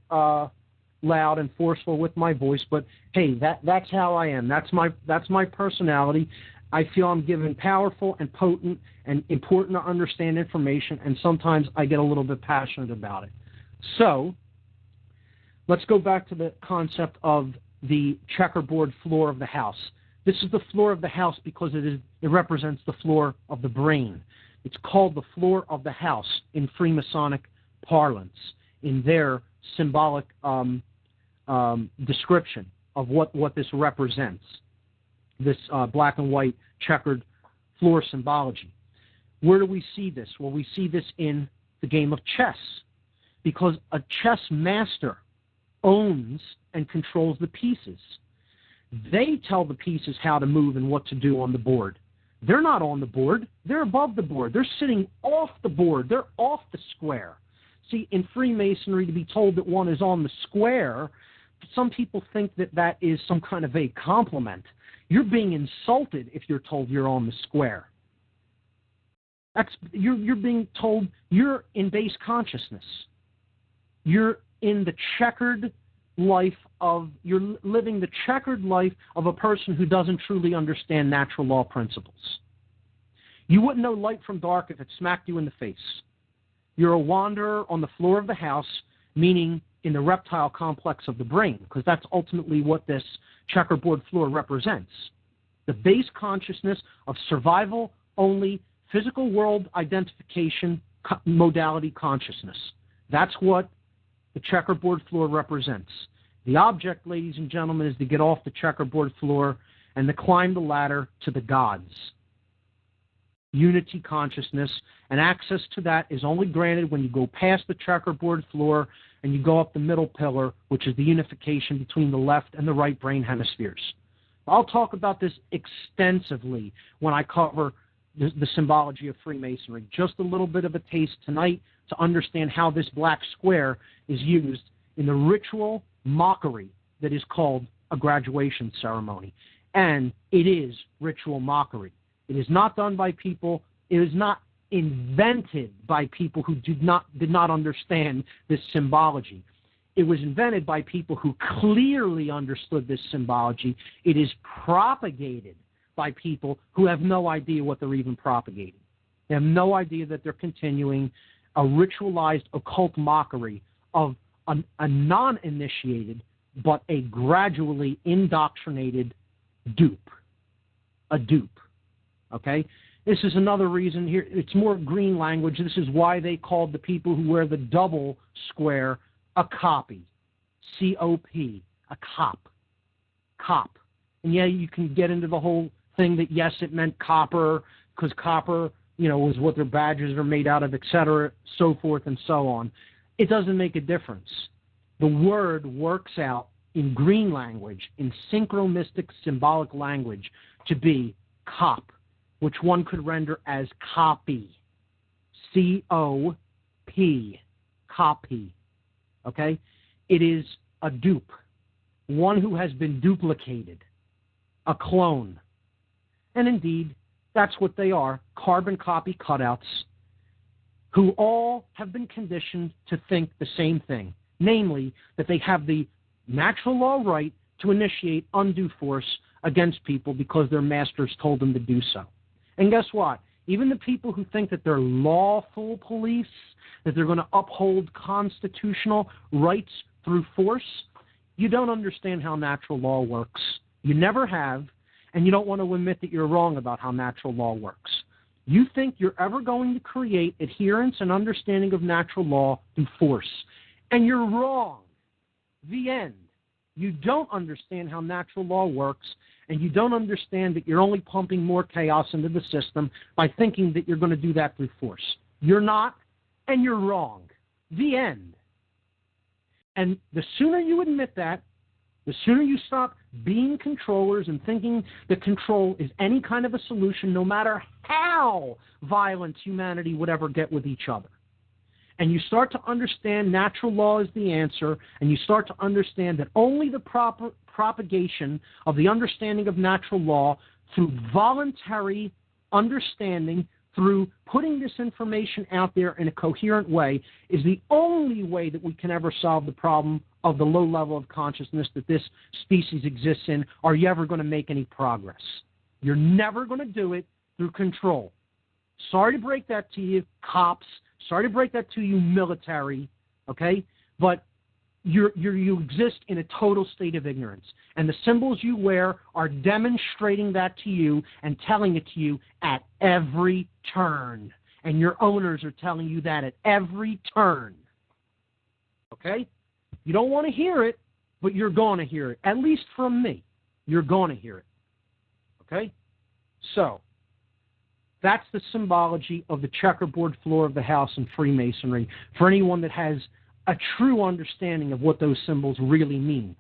loud and forceful with my voice, but hey, that's how I am. That's my personality. I feel I'm given powerful and potent and important to understand information, and sometimes I get a little bit passionate about it. So let's go back to the concept of the checkerboard floor of the house. This is the floor of the house because it represents the floor of the brain. It's called the floor of the house in Freemasonic parlance, in their symbolic description of what this represents, this black and white checkered floor symbology. Where do we see this? Well, we see this in the game of chess, because a chess master owns and controls the pieces. They tell the pieces how to move and what to do on the board. They're not on the board. They're above the board. They're sitting off the board. They're off the square. See, in Freemasonry, to be told that one is on the square, some people think that that is some kind of a compliment. You're being insulted if you're told you're on the square. You're being told you're in base consciousness. You're in the checkered life you're living the checkered life of a person who doesn't truly understand natural law principles. You wouldn't know light from dark if it smacked you in the face. You're a wanderer on the floor of the house, meaning in the reptile complex of the brain, because that's ultimately what this checkerboard floor represents. The base consciousness of survival-only physical world identification modality consciousness. That's what the checkerboard floor represents. The object, ladies and gentlemen, is to get off the checkerboard floor and to climb the ladder to the gods. Unity consciousness, and access to that is only granted when you go past the checkerboard floor and you go up the middle pillar, which is the unification between the left and the right brain hemispheres. I'll talk about this extensively when I cover the symbology of Freemasonry. Just a little bit of a taste tonight to understand how this black square is used in the ritual mockery that is called a graduation ceremony. And it is ritual mockery. It is not done by people. It is not invented by people who did not understand this symbology. It was invented by people who clearly understood this symbology. It is propagated by people who have no idea what they're even propagating. They have no idea that they're continuing a ritualized occult mockery of a non-initiated but a gradually indoctrinated dupe. A dupe. Okay? This is another reason here. It's more green language. This is why they called the people who wear the double square a copy. C-O-P. A cop. Cop. And yeah, you can get into the whole thing that, yes, it meant copper, because copper, was what their badges are made out of, etc., so forth and so on. It doesn't make a difference. The word works out in green language, in synchromistic symbolic language, to be cop, which one could render as copy. C-O-P. Copy. Okay? It is a dupe. One who has been duplicated. A clone. And indeed, that's what they are, carbon copy cutouts, who all have been conditioned to think the same thing, namely that they have the natural law right to initiate undue force against people because their masters told them to do so. And guess what? Even the people who think that they're lawful police, that they're going to uphold constitutional rights through force, you don't understand how natural law works. You never have, and you don't want to admit that you're wrong about how natural law works. You think you're ever going to create adherence and understanding of natural law through force, and you're wrong. The end. You don't understand how natural law works, and you don't understand that you're only pumping more chaos into the system by thinking that you're going to do that through force. You're not, and you're wrong. The end. And the sooner you admit that, the sooner you stop being controllers and thinking that control is any kind of a solution, no matter how violent humanity would ever get with each other. And you start to understand natural law is the answer, and you start to understand that only the proper propagation of the understanding of natural law through voluntary understanding, through putting this information out there in a coherent way, is the only way that we can ever solve the problem of the low level of consciousness that this species exists in. Are you ever going to make any progress? You're never going to do it through control. Sorry to break that to you, cops. Sorry to break that to you, military. Okay? But you exist in a total state of ignorance. And the symbols you wear are demonstrating that to you and telling it to you at every turn. And your owners are telling you that at every turn. Okay? You don't want to hear it, but you're going to hear it. At least from me. You're going to hear it. Okay? So, That's the symbology of the checkerboard floor of the house in Freemasonry for anyone that has a true understanding of what those symbols really mean.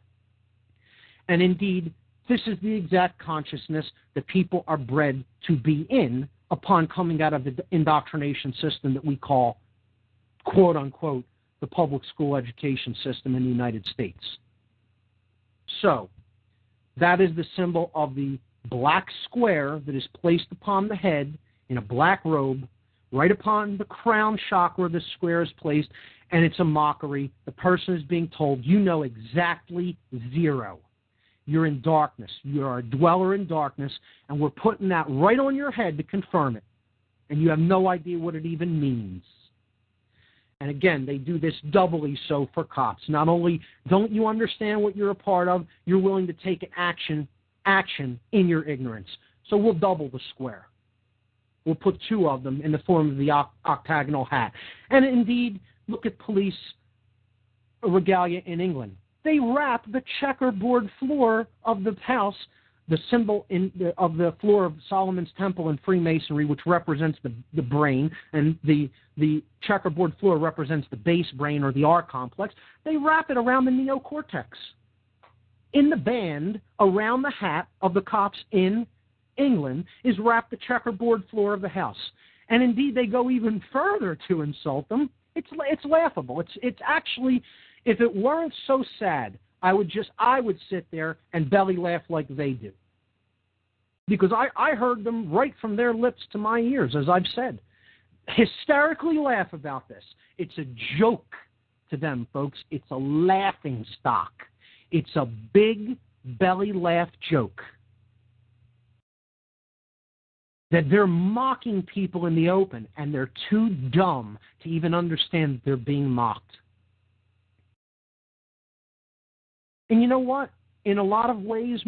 And indeed, this is the exact consciousness that people are bred to be in upon coming out of the indoctrination system that we call, quote unquote, the public school education system in the United States. So, that is the symbol of the black square that is placed upon the head in a black robe, right upon the crown chakra the square is placed, and it's a mockery. The person is being told, you know exactly zero. You're in darkness. You're a dweller in darkness, and we're putting that right on your head to confirm it. And you have no idea what it even means. And again, they do this doubly so for cops. Not only don't you understand what you're a part of, you're willing to take action in your ignorance. So we'll double the square. We'll put two of them in the form of the octagonal hat. And indeed, look at police regalia in England. They wrap the checkerboard floor of the house, the symbol of the floor of Solomon's Temple in Freemasonry, which represents the brain, and the checkerboard floor represents the base brain or the R complex. They wrap it around the neocortex. In the band, around the hat of the cops in England, is wrapped the checkerboard floor of the house. And indeed, they go even further to insult them. It's laughable. It's actually, if it weren't so sad, I would sit there and belly laugh like they do. Because I heard them right from their lips to my ears, as I've said. Hysterically laugh about this. It's a joke to them, folks. It's a laughing stock. It's a big belly laugh joke. That they're mocking people in the open, and they're too dumb to even understand that they're being mocked. And you know what? In a lot of ways,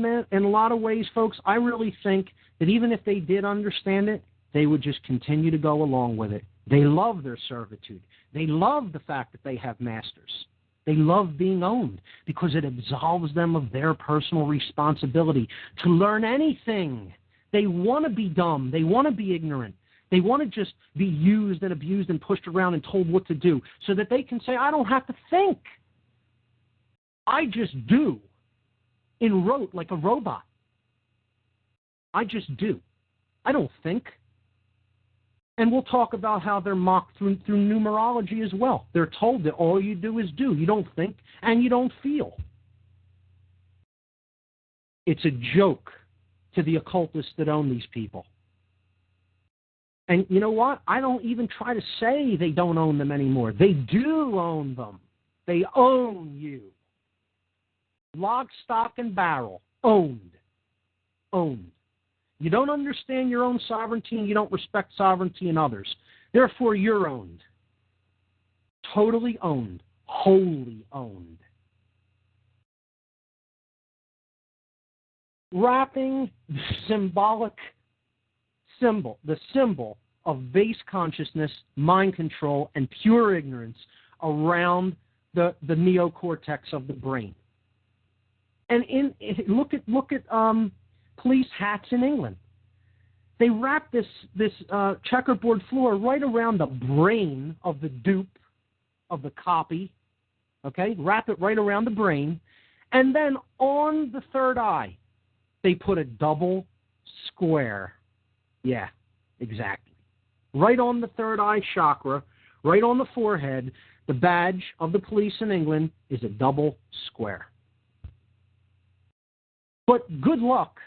folks, I really think that even if they did understand it, they would just continue to go along with it. They love their servitude. They love the fact that they have masters. They love being owned because it absolves them of their personal responsibility to learn anything. They want to be dumb. They want to be ignorant. They want to just be used and abused and pushed around and told what to do so that they can say, I don't have to think. I just do. In rote, like a robot. I just do. I don't think. And we'll talk about how they're mocked through numerology as well. They're told that all you do is do. You don't think and you don't feel. It's a joke to the occultists that own these people. And you know what? I don't even try to say they don't own them anymore. They do own them. They own you. Lock, stock, and barrel. Owned. Owned. You don't understand your own sovereignty and you don't respect sovereignty in others. Therefore, you're owned. Totally owned. Wholly owned. Wrapping the symbolic symbol, the symbol of base consciousness, mind control, and pure ignorance around the neocortex of the brain. And look at police hats in England. They wrap this checkerboard floor right around the brain of the dupe, of the copy. Okay, wrap it right around the brain, and then on the third eye, they put a double square. Yeah, exactly. Right on the third eye chakra, right on the forehead, the badge of the police in England is a double square. But good luck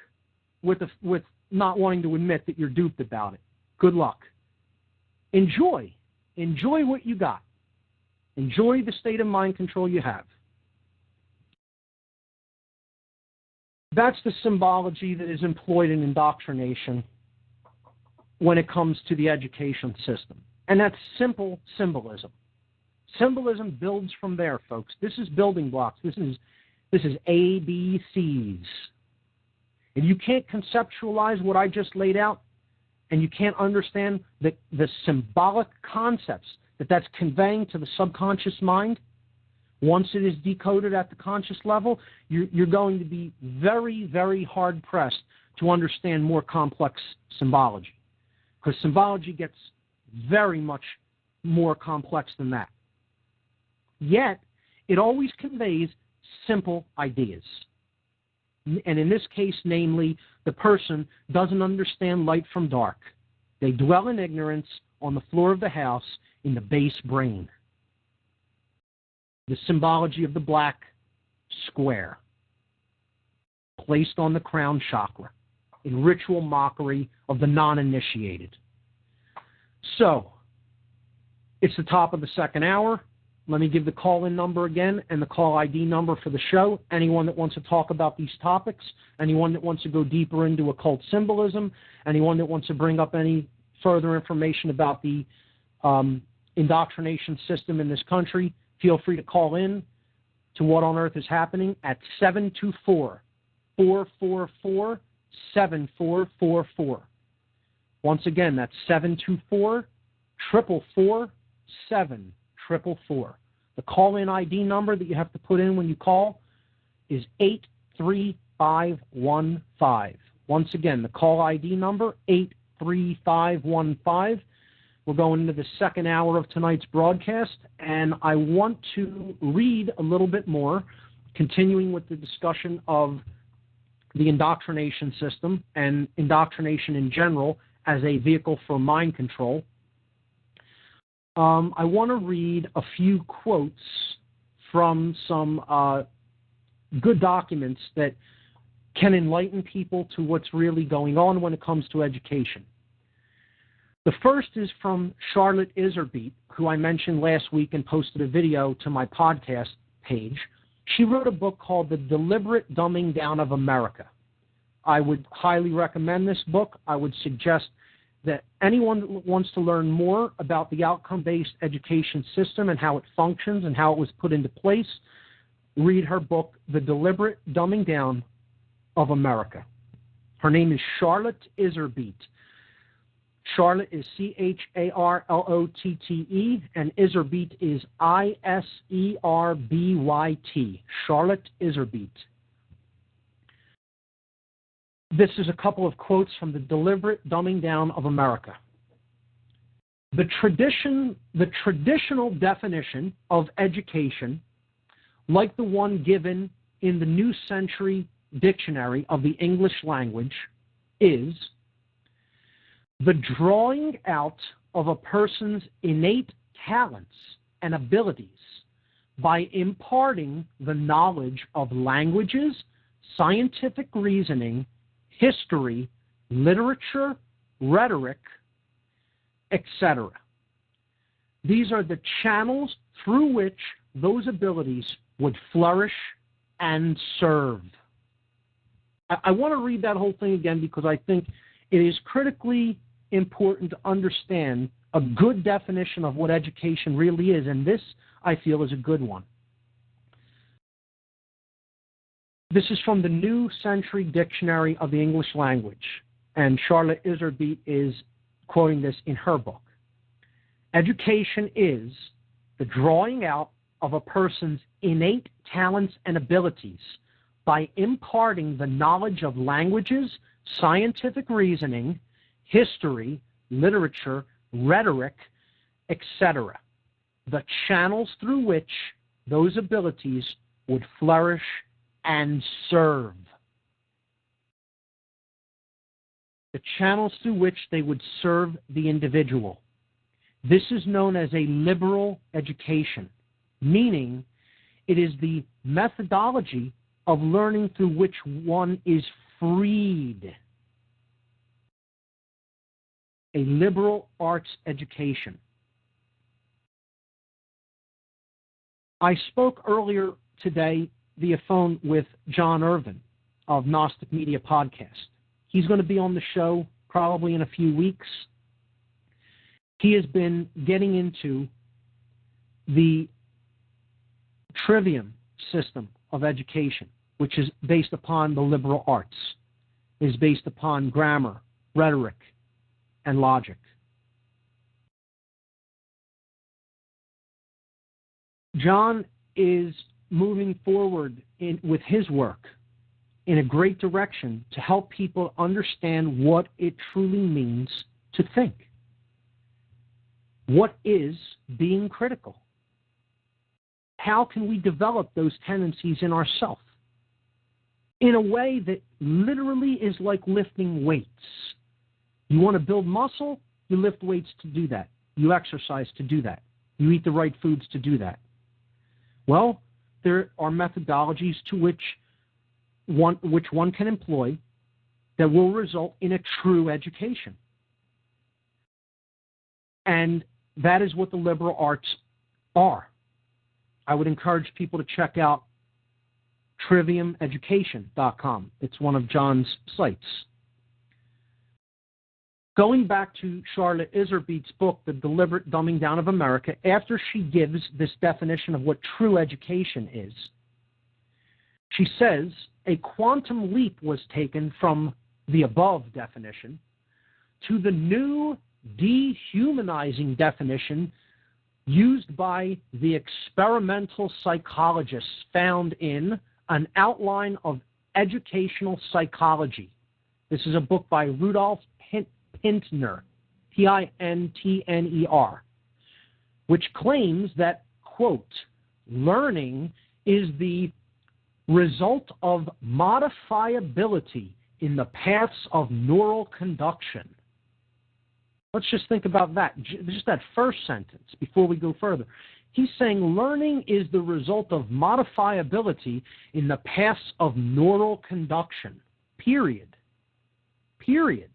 with not wanting to admit that you're duped about it. Good luck. Enjoy. Enjoy what you got. Enjoy the state of mind control you have. That's the symbology that is employed in indoctrination when it comes to the education system. And that's simple symbolism. Symbolism builds from there, folks. This is building blocks. This is ABCs. If you can't conceptualize what I just laid out, and you can't understand the symbolic concepts that's conveying to the subconscious mind, once it is decoded at the conscious level, you're going to be very, very hard-pressed to understand more complex symbology. because symbology gets very much more complex than that. Yet, it always conveys simple ideas. And in this case, namely, the person doesn't understand light from dark. They dwell in ignorance on the floor of the house in the base brain. The symbology of the black square placed on the crown chakra in ritual mockery of the non-initiated. So, it's the top of the second hour. Let me give the call-in number again and the call ID number for the show. Anyone that wants to talk about these topics, anyone that wants to go deeper into occult symbolism, anyone that wants to bring up any further information about the indoctrination system in this country, feel free to call in to What on Earth is Happening at 724-444-7444. Once again, that's 724-444-7444. The call-in ID number that you have to put in when you call is 83515. Once again, the call ID number, 83515. We're going into the second hour of tonight's broadcast, and I want to read a little bit more, continuing with the discussion of the indoctrination system and indoctrination in general as a vehicle for mind control. I want to read a few quotes from some good documents that can enlighten people to what's really going on when it comes to education. The first is from Charlotte Iserbyt, who I mentioned last week and posted a video to my podcast page. She wrote a book called The Deliberate Dumbing Down of America. I would highly recommend this book. I would suggest that anyone that wants to learn more about the outcome-based education system and how it functions and how it was put into place, read her book, The Deliberate Dumbing Down of America. Her name is Charlotte Iserbyt. Charlotte is Charlotte, and Iserbyt is Iserbyt. Charlotte Iserbyt. This is a couple of quotes from The Deliberate Dumbing Down of America. The traditional definition of education, like the one given in the New Century Dictionary of the English Language, is the drawing out of a person's innate talents and abilities by imparting the knowledge of languages, scientific reasoning, history, literature, rhetoric, etc. These are the channels through which those abilities would flourish and serve. I want to read that whole thing again because I think it is critically important to understand a good definition of what education really is, and this, I feel, is a good one. This is from the New Century Dictionary of the English Language, and Charlotte Iserbyt is quoting this in her book. Education is the drawing out of a person's innate talents and abilities by imparting the knowledge of languages, scientific reasoning, history, literature, rhetoric, etc. The channels through which those abilities would flourish and serve. The channels through which they would serve the individual. This is known as a liberal education, meaning it is the methodology of learning through which one is freed. A liberal arts education. I spoke earlier today via phone with John Irvin of Gnostic Media Podcast. He's going to be on the show probably in a few weeks. He has been getting into the trivium system of education, which is based upon the liberal arts, is based upon grammar, rhetoric, and logic. John is moving forward with his work in a great direction to help people understand what it truly means to think. What is being critical? How can we develop those tendencies in ourselves in a way that literally is like lifting weights? You want to build muscle, you lift weights to do that. You exercise to do that. You eat the right foods to do that. Well, there are methodologies to which one can employ that will result in a true education. And that is what the liberal arts are. I would encourage people to check out triviumeducation.com. It's one of John's sites. Going back to Charlotte Iserbyt's book, The Deliberate Dumbing Down of America, after she gives this definition of what true education is, she says a quantum leap was taken from the above definition to the new dehumanizing definition used by the experimental psychologists found in An Outline of Educational Psychology. This is a book by Rudolf Pintner, Pintner, which claims that, quote, learning is the result of modifiability in the paths of neural conduction. Let's just think about that, just that first sentence before we go further. He's saying learning is the result of modifiability in the paths of neural conduction, period. Period.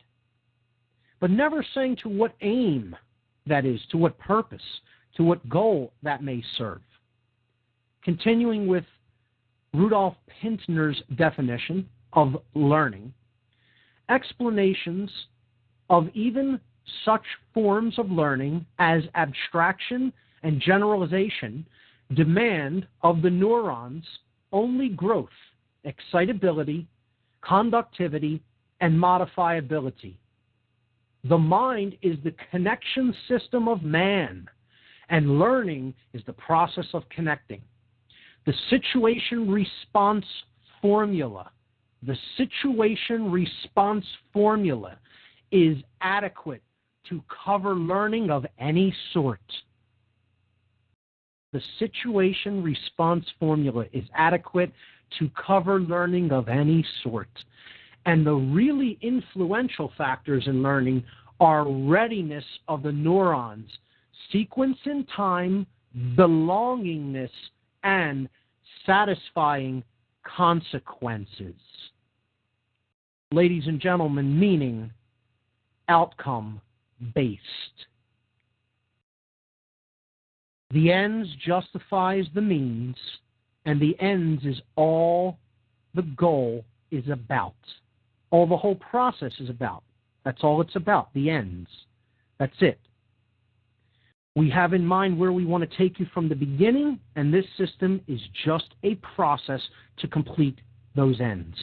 But never saying to what aim that is, to what purpose, to what goal that may serve. Continuing with Rudolf Pintner's definition of learning, explanations of even such forms of learning as abstraction and generalization demand of the neurons only growth, excitability, conductivity, and modifiability. The mind is the connection system of man, and learning is the process of connecting. The situation response formula is adequate to cover learning of any sort. The situation response formula is adequate to cover learning of any sort. And the really influential factors in learning are readiness of the neurons, sequence in time, belongingness, and satisfying consequences. Ladies and gentlemen, meaning outcome-based. The ends justifies the means, and the ends is all the goal is about. All the whole process is about. That's all it's about, the ends. That's it. We have in mind where we want to take you from the beginning, and this system is just a process to complete those ends.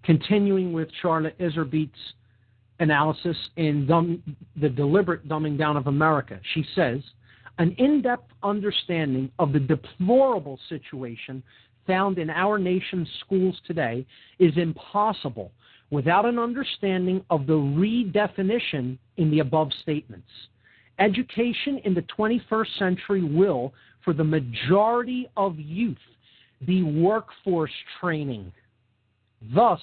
Continuing with Charlotte Iserbyt's analysis in The Deliberate Dumbing Down of America, she says, an in-depth understanding of the deplorable situation found in our nation's schools today is impossible without an understanding of the redefinition in the above statements. Education in the 21st century will, for the majority of youth, be workforce training. Thus,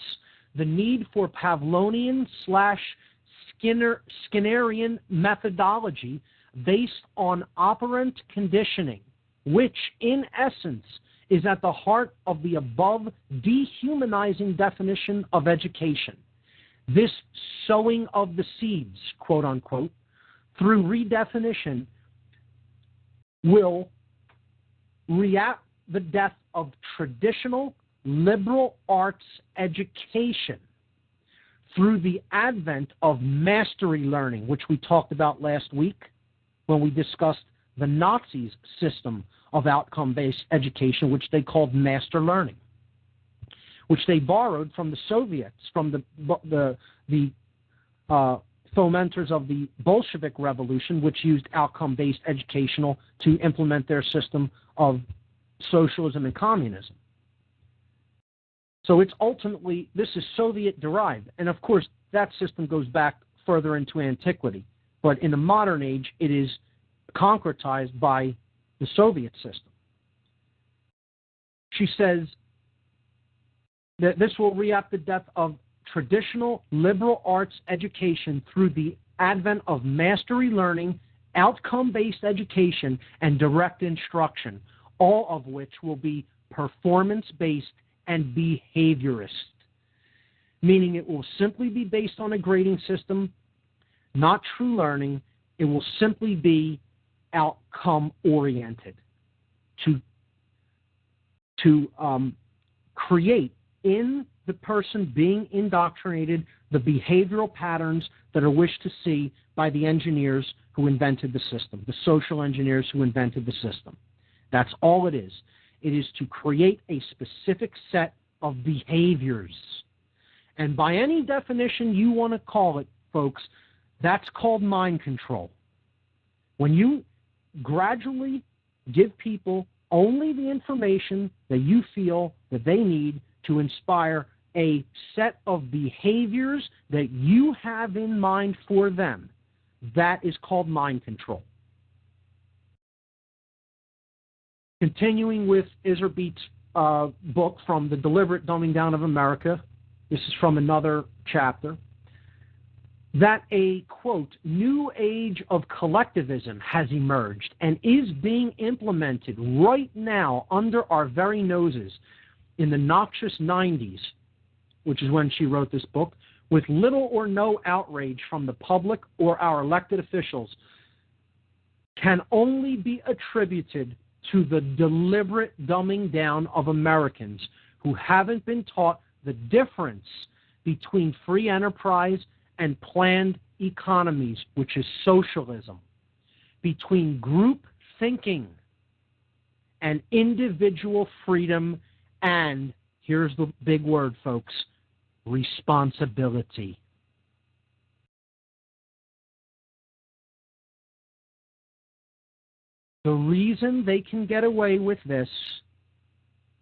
the need for Pavlovian/Skinnerian methodology based on operant conditioning, which, in essence, is at the heart of the above dehumanizing definition of education. This sowing of the seeds, quote unquote, through redefinition will react the death of traditional liberal arts education through the advent of mastery learning, which we talked about last week when we discussed the Nazis' system of outcome-based education, which they called master learning, which they borrowed from the Soviets, from the fomenters of the Bolshevik Revolution, which used outcome-based educational to implement their system of socialism and communism. So it's ultimately, this is Soviet-derived. And of course, that system goes back further into antiquity. But in the modern age, it is concretized by the Soviet system. She says that this will re-up the death of traditional liberal arts education through the advent of mastery learning, outcome-based education, and direct instruction, all of which will be performance-based and behaviorist, meaning it will simply be based on a grading system, not true learning. It will simply be outcome-oriented to create in the person being indoctrinated the behavioral patterns that are wished to see by the engineers who invented the system, the social engineers who invented the system. That's all it is. It is to create a specific set of behaviors. And by any definition you want to call it, folks, that's called mind control. When you gradually give people only the information that you feel that they need to inspire a set of behaviors that you have in mind for them, that is called mind control. Continuing with Iserbeat's book from The Deliberate Dumbing Down of America, this is from another chapter, that a, quote, new age of collectivism has emerged and is being implemented right now under our very noses in the noxious 90s, which is when she wrote this book, with little or no outrage from the public or our elected officials, can only be attributed to the deliberate dumbing down of Americans who haven't been taught the difference between free enterprise and planned economies, which is socialism, between group thinking and individual freedom, and, here's the big word, folks, responsibility. The reason they can get away with this,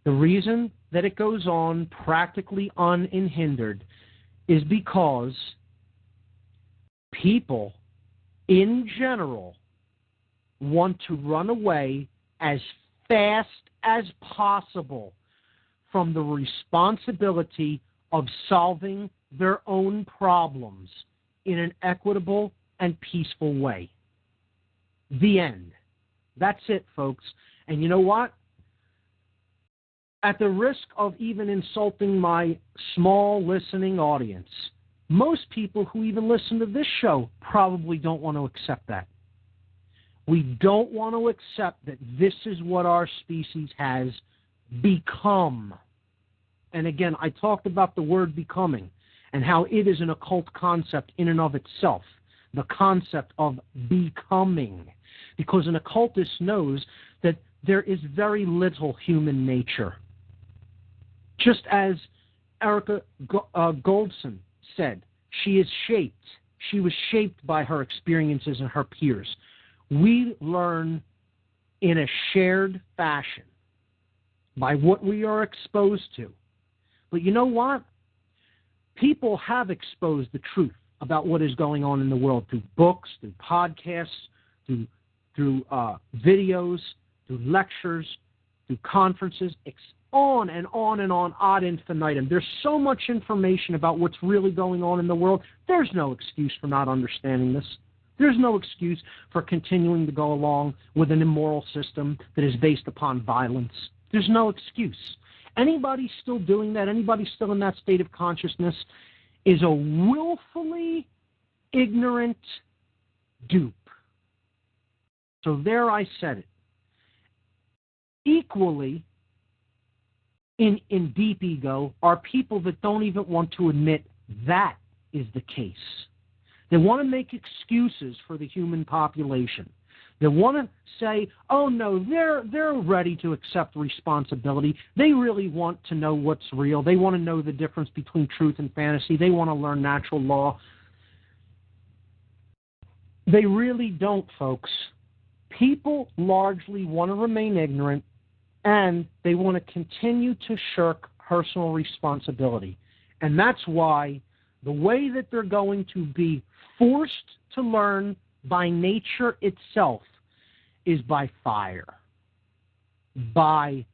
the reason that it goes on practically unhindered, is because people in general want to run away as fast as possible from the responsibility of solving their own problems in an equitable and peaceful way. The end. That's it, folks. And you know what? At the risk of even insulting my small listening audience, most people who even listen to this show probably don't want to accept that. We don't want to accept that this is what our species has become. And again, I talked about the word becoming and how it is an occult concept in and of itself, the concept of becoming. Because an occultist knows that there is very little human nature. Just as Erica Goldson said, she is shaped. She was shaped by her experiences and her peers. We learn in a shared fashion by what we are exposed to. But you know what? People have exposed the truth about what is going on in the world through books, through podcasts, through videos, through lectures, through conferences, on and on and on ad infinitum. There's so much information about what's really going on in the world. There's no excuse for not understanding this. There's no excuse for continuing to go along with an immoral system that is based upon violence. There's no excuse. Anybody still doing that, anybody still in that state of consciousness is a willfully ignorant dupe. So there I said it. Equally, in deep ego, are people that don't even want to admit that is the case. They want to make excuses for the human population. They want to say, oh no, they're ready to accept responsibility. They really want to know what's real. They want to know the difference between truth and fantasy. They want to learn natural law. They really don't, folks. People largely want to remain ignorant, and they want to continue to shirk personal responsibility. And that's why the way that they're going to be forced to learn by nature itself is by fire. By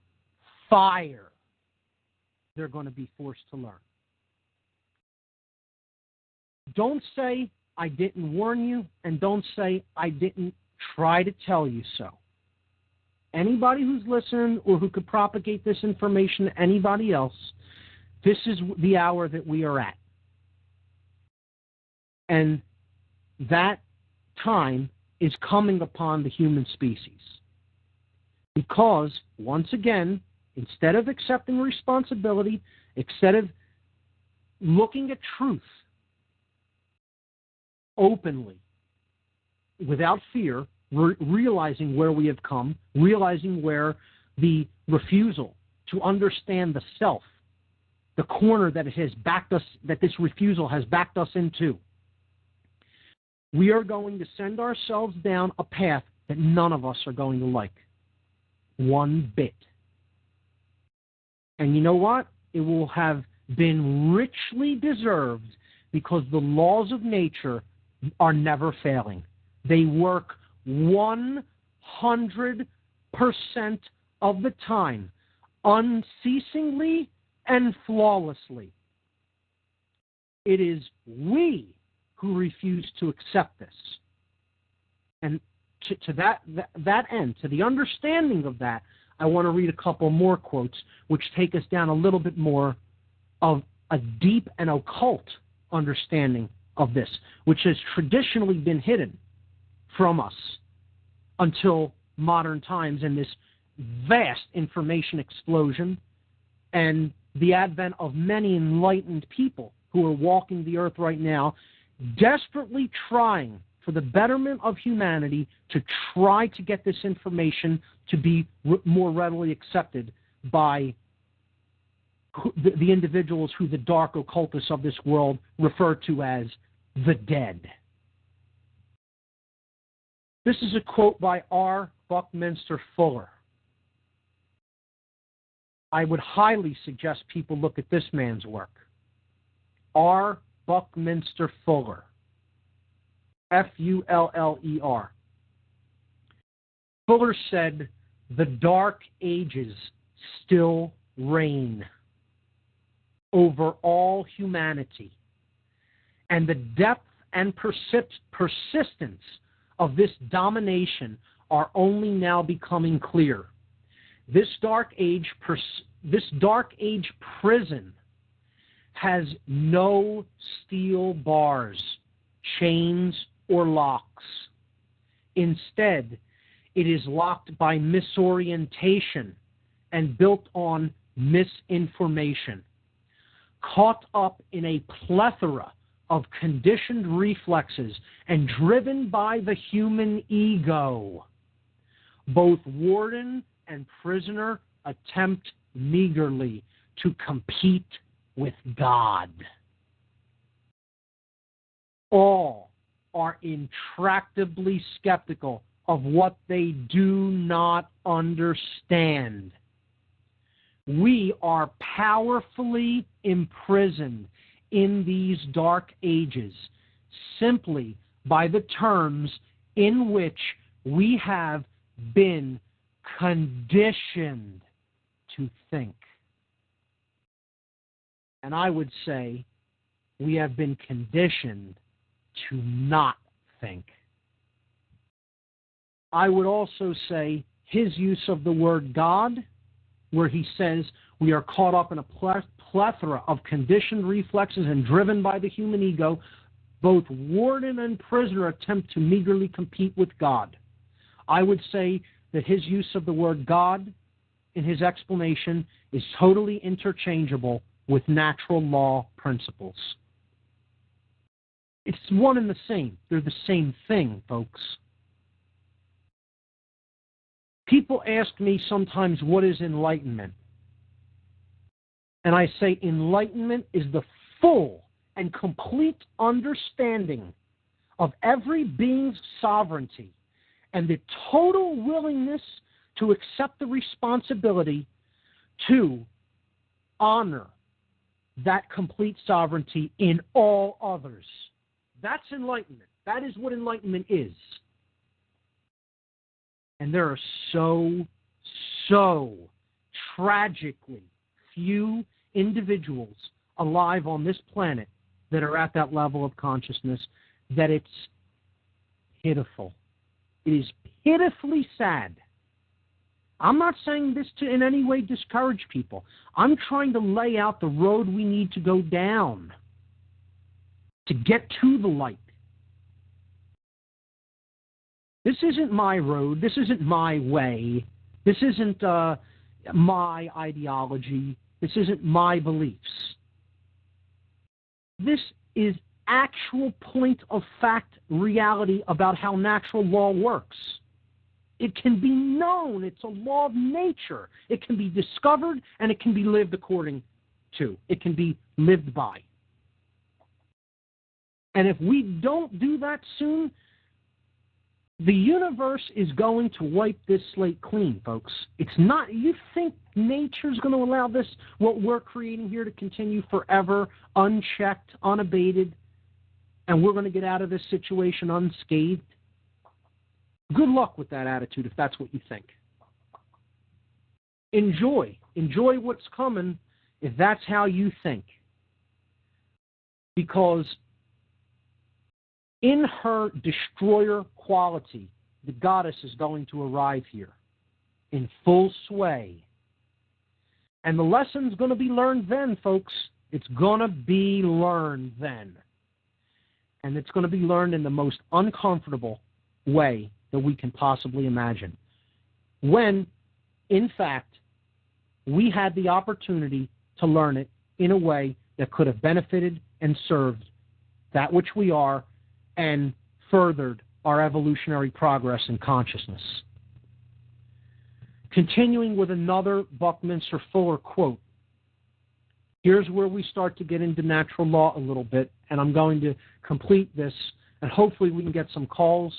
fire, they're going to be forced to learn. Don't say, I didn't warn you, and don't say, I didn't try to tell you so. Anybody who's listening or who could propagate this information to anybody else, this is the hour that we are at. And that time is coming upon the human species. Because, once again, instead of accepting responsibility, instead of looking at truth openly, without fear, realizing where we have come, realizing where the refusal to understand the self, the corner that it has backed us, that this refusal has backed us into, we are going to send ourselves down a path that none of us are going to like. One bit. And you know what? It will have been richly deserved because the laws of nature are never failing. They work 100% of the time, unceasingly and flawlessly. It is we who refuse to accept this. And to that end, to the understanding of that, I want to read a couple more quotes which take us down a little bit more of a deep and occult understanding of this, which has traditionally been hidden from us until modern times and this vast information explosion and the advent of many enlightened people who are walking the earth right now, desperately trying for the betterment of humanity to try to get this information to be more readily accepted by the individuals who the dark occultists of this world refer to as the dead. This is a quote by R. Buckminster Fuller. I would highly suggest people look at this man's work. R. Buckminster Fuller. Fuller. Fuller said, "The Dark Ages still reign over all humanity, and the depth and persistence of this domination are only now becoming clear. This dark age prison has no steel bars, chains, or locks. Instead, it is locked by misorientation and built on misinformation, caught up in a plethora of conditioned reflexes and driven by the human ego. Both warden and prisoner attempt meagerly to compete with God. All are intractably skeptical of what they do not understand. We are powerfully imprisoned in these dark ages simply by the terms in which we have been conditioned to think. And I would say we have been conditioned to not think. I would also say his use of the word God, where he says we are caught up in a plethora of conditioned reflexes and driven by the human ego, both warden and prisoner attempt to meagerly compete with God. I would say that his use of the word God in his explanation is totally interchangeable with natural law principles. It's one and the same. They're the same thing, folks. People ask me sometimes, what is enlightenment? And I say enlightenment is the full and complete understanding of every being's sovereignty and the total willingness to accept the responsibility to honor that complete sovereignty in all others, That's enlightenment. That is what enlightenment is. And there are so tragically few individuals alive on this planet that are at that level of consciousness that it's pitiful. It is pitifully sad. I'm not saying this to in any way discourage people. I'm trying to lay out the road we need to go down to get to the light. This isn't my road. This isn't my way. This isn't my ideology. This isn't my beliefs. This is actual point of fact reality about how natural law works. It can be known. It's a law of nature. It can be discovered and it can be lived according to. It can be lived by. And if we don't do that soon, the universe is going to wipe this slate clean, folks. It's not, you think nature's going to allow this, what we're creating here, to continue forever, unchecked, unabated, and we're going to get out of this situation unscathed? Good luck with that attitude if that's what you think. Enjoy what's coming if that's how you think. Because in her destroyer quality, the goddess is going to arrive here in full sway. And the lesson's going to be learned then, folks. It's going to be learned then. And it's going to be learned in the most uncomfortable way that we can possibly imagine. When, in fact, we had the opportunity to learn it in a way that could have benefited and served that which we are and furthered our evolutionary progress in consciousness. Continuing with another Buckminster Fuller quote, here's where we start to get into natural law a little bit, and I'm going to complete this, and hopefully we can get some calls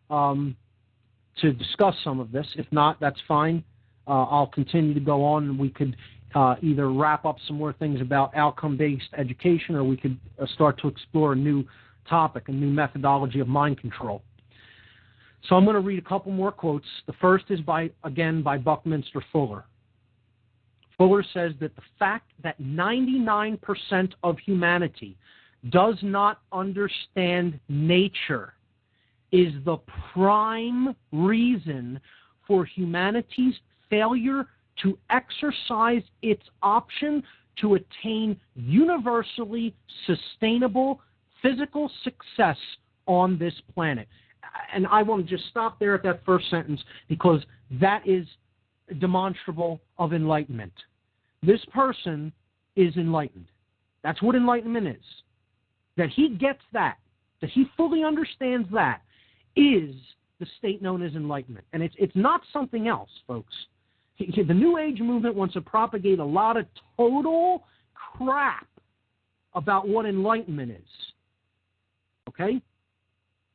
to discuss some of this. If not, that's fine. I'll continue to go on, and we could either wrap up some more things about outcome-based education, or we could start to explore a new topic, a new methodology of mind control. So I'm going to read a couple more quotes. The first is by Buckminster Fuller. Fuller says that the fact that 99% of humanity does not understand nature is the prime reason for humanity's failure to exercise its option to attain universally sustainable physical success on this planet. And I want to just stop there at that first sentence because that is demonstrable of enlightenment. This person is enlightened. That's what enlightenment is. That he gets that he fully understands that, is the state known as enlightenment. And it's not something else, folks. The New Age movement wants to propagate a lot of total crap about what enlightenment is. Okay?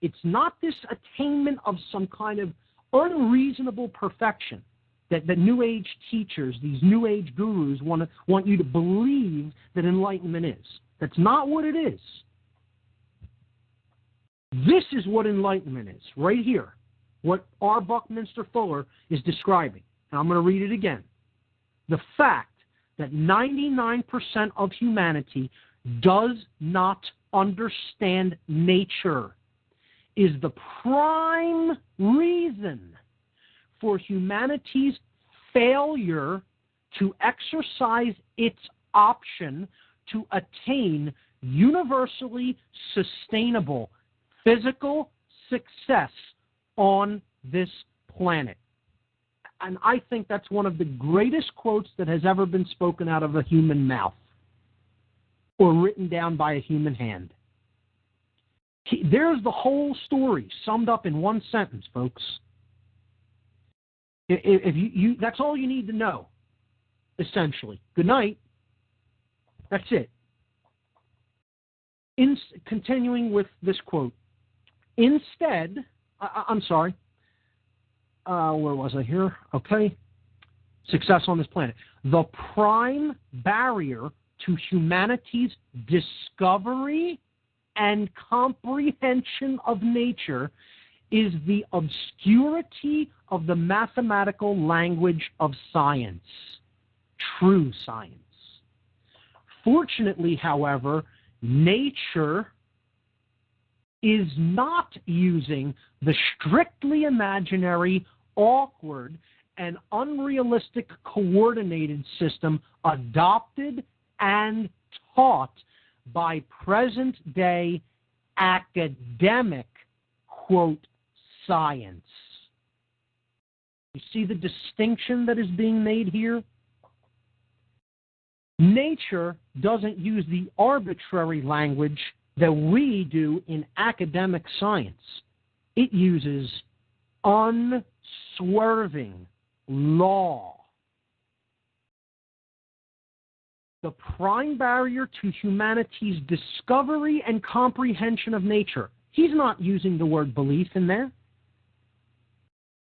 It's not this attainment of some kind of unreasonable perfection that New Age teachers, these New Age gurus, want you to believe that enlightenment is. That's not what it is. This is what enlightenment is, right here, what R. Buckminster Fuller is describing. And I'm going to read it again. The fact that 99% of humanity does not understand nature is the prime reason for humanity's failure to exercise its option to attain universally sustainable physical success on this planet. And I think that's one of the greatest quotes that has ever been spoken out of a human mouth or written down by a human hand. There's the whole story summed up in one sentence, folks. If you that's all you need to know, essentially. Good night. That's it. Continuing with this quote. Instead, I'm sorry. Where was I here? Okay. Success on this planet. The prime barrier to humanity's discovery and comprehension of nature is the obscurity of the mathematical language of science, true science. Fortunately, however, nature is not using the strictly imaginary, awkward, and unrealistic coordinated system adopted and taught by present-day academic, quote, science. You see the distinction that is being made here? Nature doesn't use the arbitrary language that we do in academic science. It uses unswerving law. The prime barrier to humanity's discovery and comprehension of nature. He's not using the word belief in there.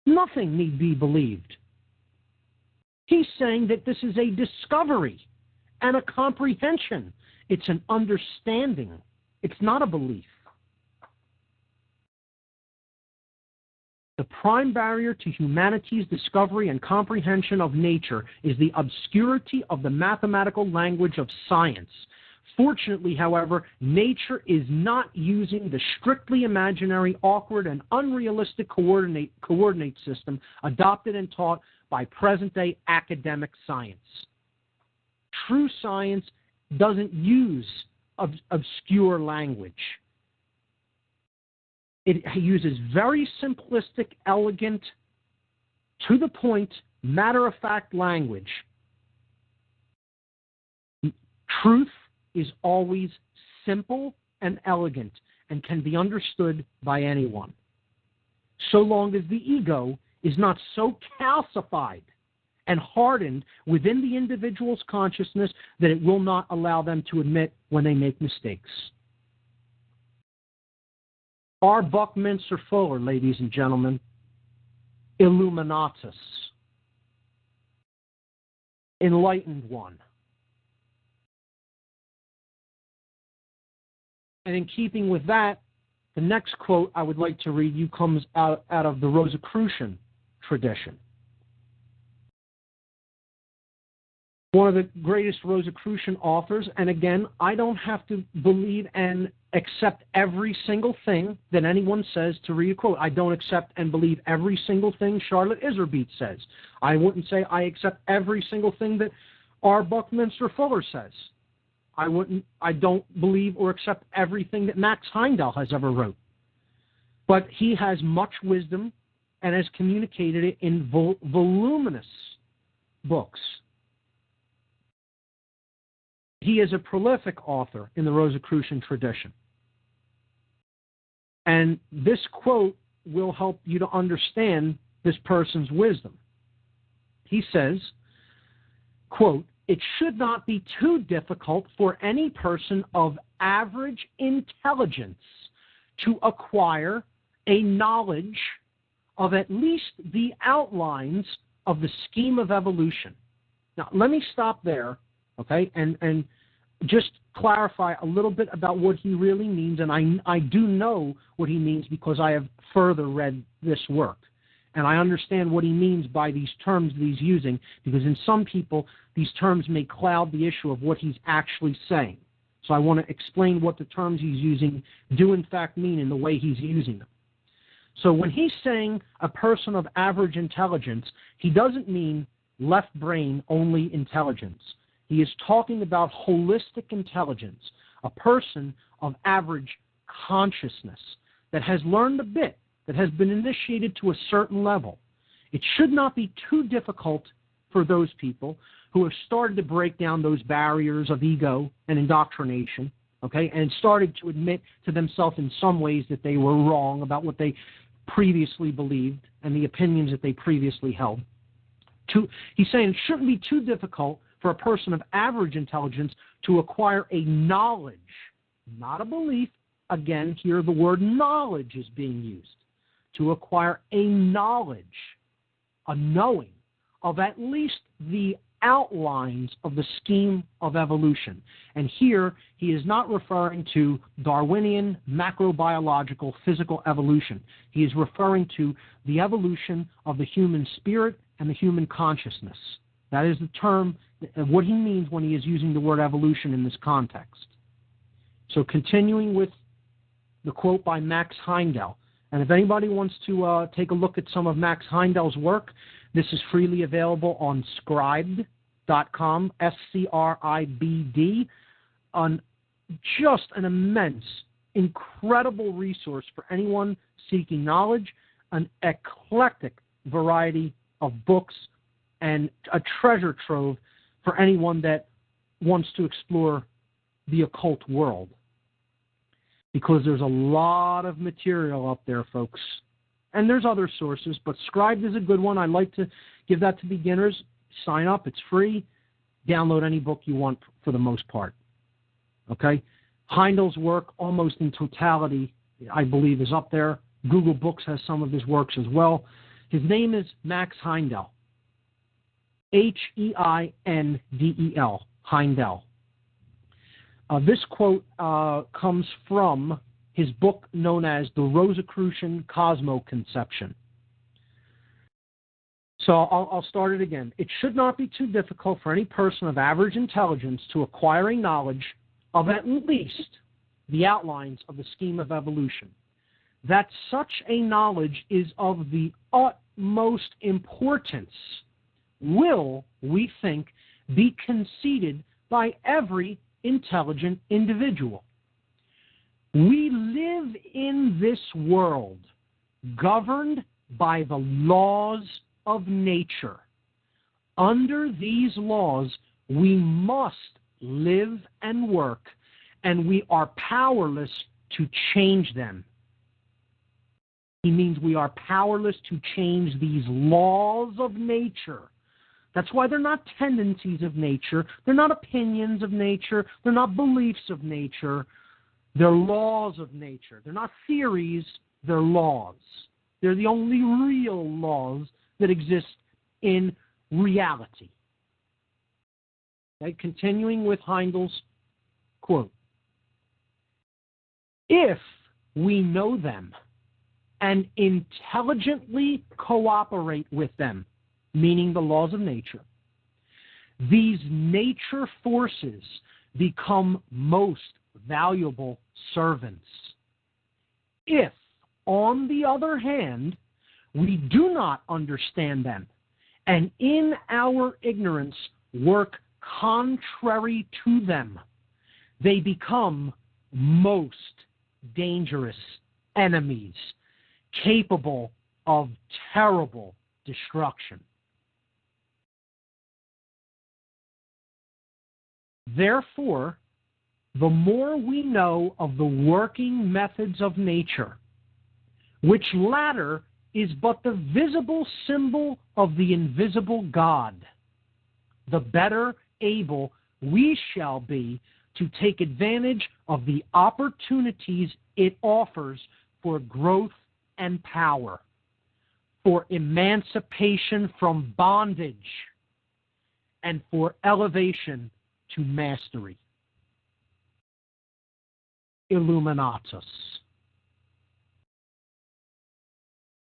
Nothing need be believed. He's saying that this is a discovery and a comprehension. It's an understanding. It's not a belief. The prime barrier to humanity's discovery and comprehension of nature is the obscurity of the mathematical language of science. Fortunately, however, nature is not using the strictly imaginary, awkward, and unrealistic coordinate system adopted and taught by present-day academic science. True science doesn't use obscure language. It uses very simplistic, elegant, to the point, matter-of-fact language. Truth is always simple and elegant and can be understood by anyone, so long as the ego is not so calcified and hardened within the individual's consciousness that it will not allow them to admit when they make mistakes. R. Buckminster Fuller, ladies and gentlemen, Illuminatus, enlightened one. And in keeping with that, the next quote I would like to read you comes out of the Rosicrucian tradition. One of the greatest Rosicrucian authors, and again, I don't have to believe and accept every single thing that anyone says to read a quote. I don't accept and believe every single thing Charlotte Iserbeat says. I wouldn't say I accept every single thing that R. Buckminster Fuller says. I don't believe or accept everything that Max Heindel has ever wrote. But he has much wisdom and has communicated it in voluminous books. He is a prolific author in the Rosicrucian tradition. And this quote will help you to understand this person's wisdom. He says, quote, "It should not be too difficult for any person of average intelligence to acquire a knowledge of at least the outlines of the scheme of evolution." Now, let me stop there, okay, and just clarify a little bit about what he really means. And I do know what he means because I have further read this work. And I understand what he means by these terms that he's using, because in some people, these terms may cloud the issue of what he's actually saying. So I want to explain what the terms he's using do in fact mean in the way he's using them. So when he's saying a person of average intelligence, he doesn't mean left brain only intelligence. He is talking about holistic intelligence, a person of average consciousness that has learned a bit, that has been initiated to a certain level. It should not be too difficult for those people who have started to break down those barriers of ego and indoctrination, okay, and started to admit to themselves in some ways that they were wrong about what they previously believed and the opinions that they previously held. He's saying it shouldn't be too difficult for a person of average intelligence to acquire a knowledge, not a belief. Again, here the word knowledge is being used. To acquire a knowledge, a knowing of at least the outlines of the scheme of evolution. And here, he is not referring to Darwinian macrobiological physical evolution. He is referring to the evolution of the human spirit and the human consciousness. That is the term, what he means when he is using the word evolution in this context. So continuing with the quote by Max Heindel. And if anybody wants to take a look at some of Max Heindel's work, this is freely available on Scribd.com, SCRIBD, on just an immense, incredible resource for anyone seeking knowledge, an eclectic variety of books, and a treasure trove for anyone that wants to explore the occult world. Because there's a lot of material up there, folks. And there's other sources, but Scribd is a good one. I like to give that to beginners. Sign up. It's free. Download any book you want for the most part. Okay? Heindel's work, almost in totality, I believe, is up there. Google Books has some of his works as well. His name is Max Heindel. H-E-I-N-D-E-L. Heindel. This quote comes from his book known as The Rosicrucian Cosmoconception. So I'll start it again. It should not be too difficult for any person of average intelligence to acquire a knowledge of at least the outlines of the scheme of evolution. That such a knowledge is of the utmost importance will, we think, be conceded by every intelligent individual. We live in this world governed by the laws of nature. Under these laws, we must live and work, and we are powerless to change them. He means we are powerless to change these laws of nature. That's why they're not tendencies of nature. They're not opinions of nature. They're not beliefs of nature. They're laws of nature. They're not theories. They're laws. They're the only real laws that exist in reality. Okay, continuing with Heindel's quote. If we know them and intelligently cooperate with them, meaning the laws of nature, these nature forces become most valuable servants. If, on the other hand, we do not understand them, and in our ignorance work contrary to them, they become most dangerous enemies, capable of terrible destruction. Therefore, the more we know of the working methods of nature, which latter is but the visible symbol of the invisible God, the better able we shall be to take advantage of the opportunities it offers for growth and power, for emancipation from bondage, and for elevation to mastery. Illuminatus.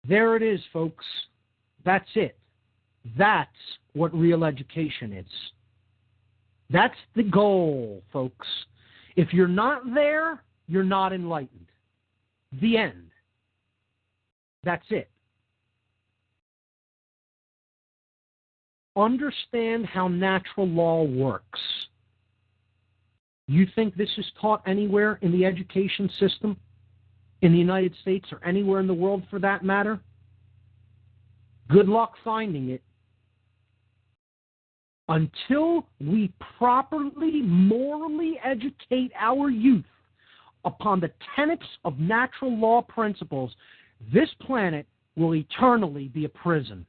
There it is, folks. That's it. That's what real education is. That's the goal, folks. If you're not there, you're not enlightened. The end. That's it. Understand how natural law works. You think this is taught anywhere in the education system, in the United States, or anywhere in the world for that matter? Good luck finding it. Until we properly, morally educate our youth upon the tenets of natural law principles, this planet will eternally be a prison.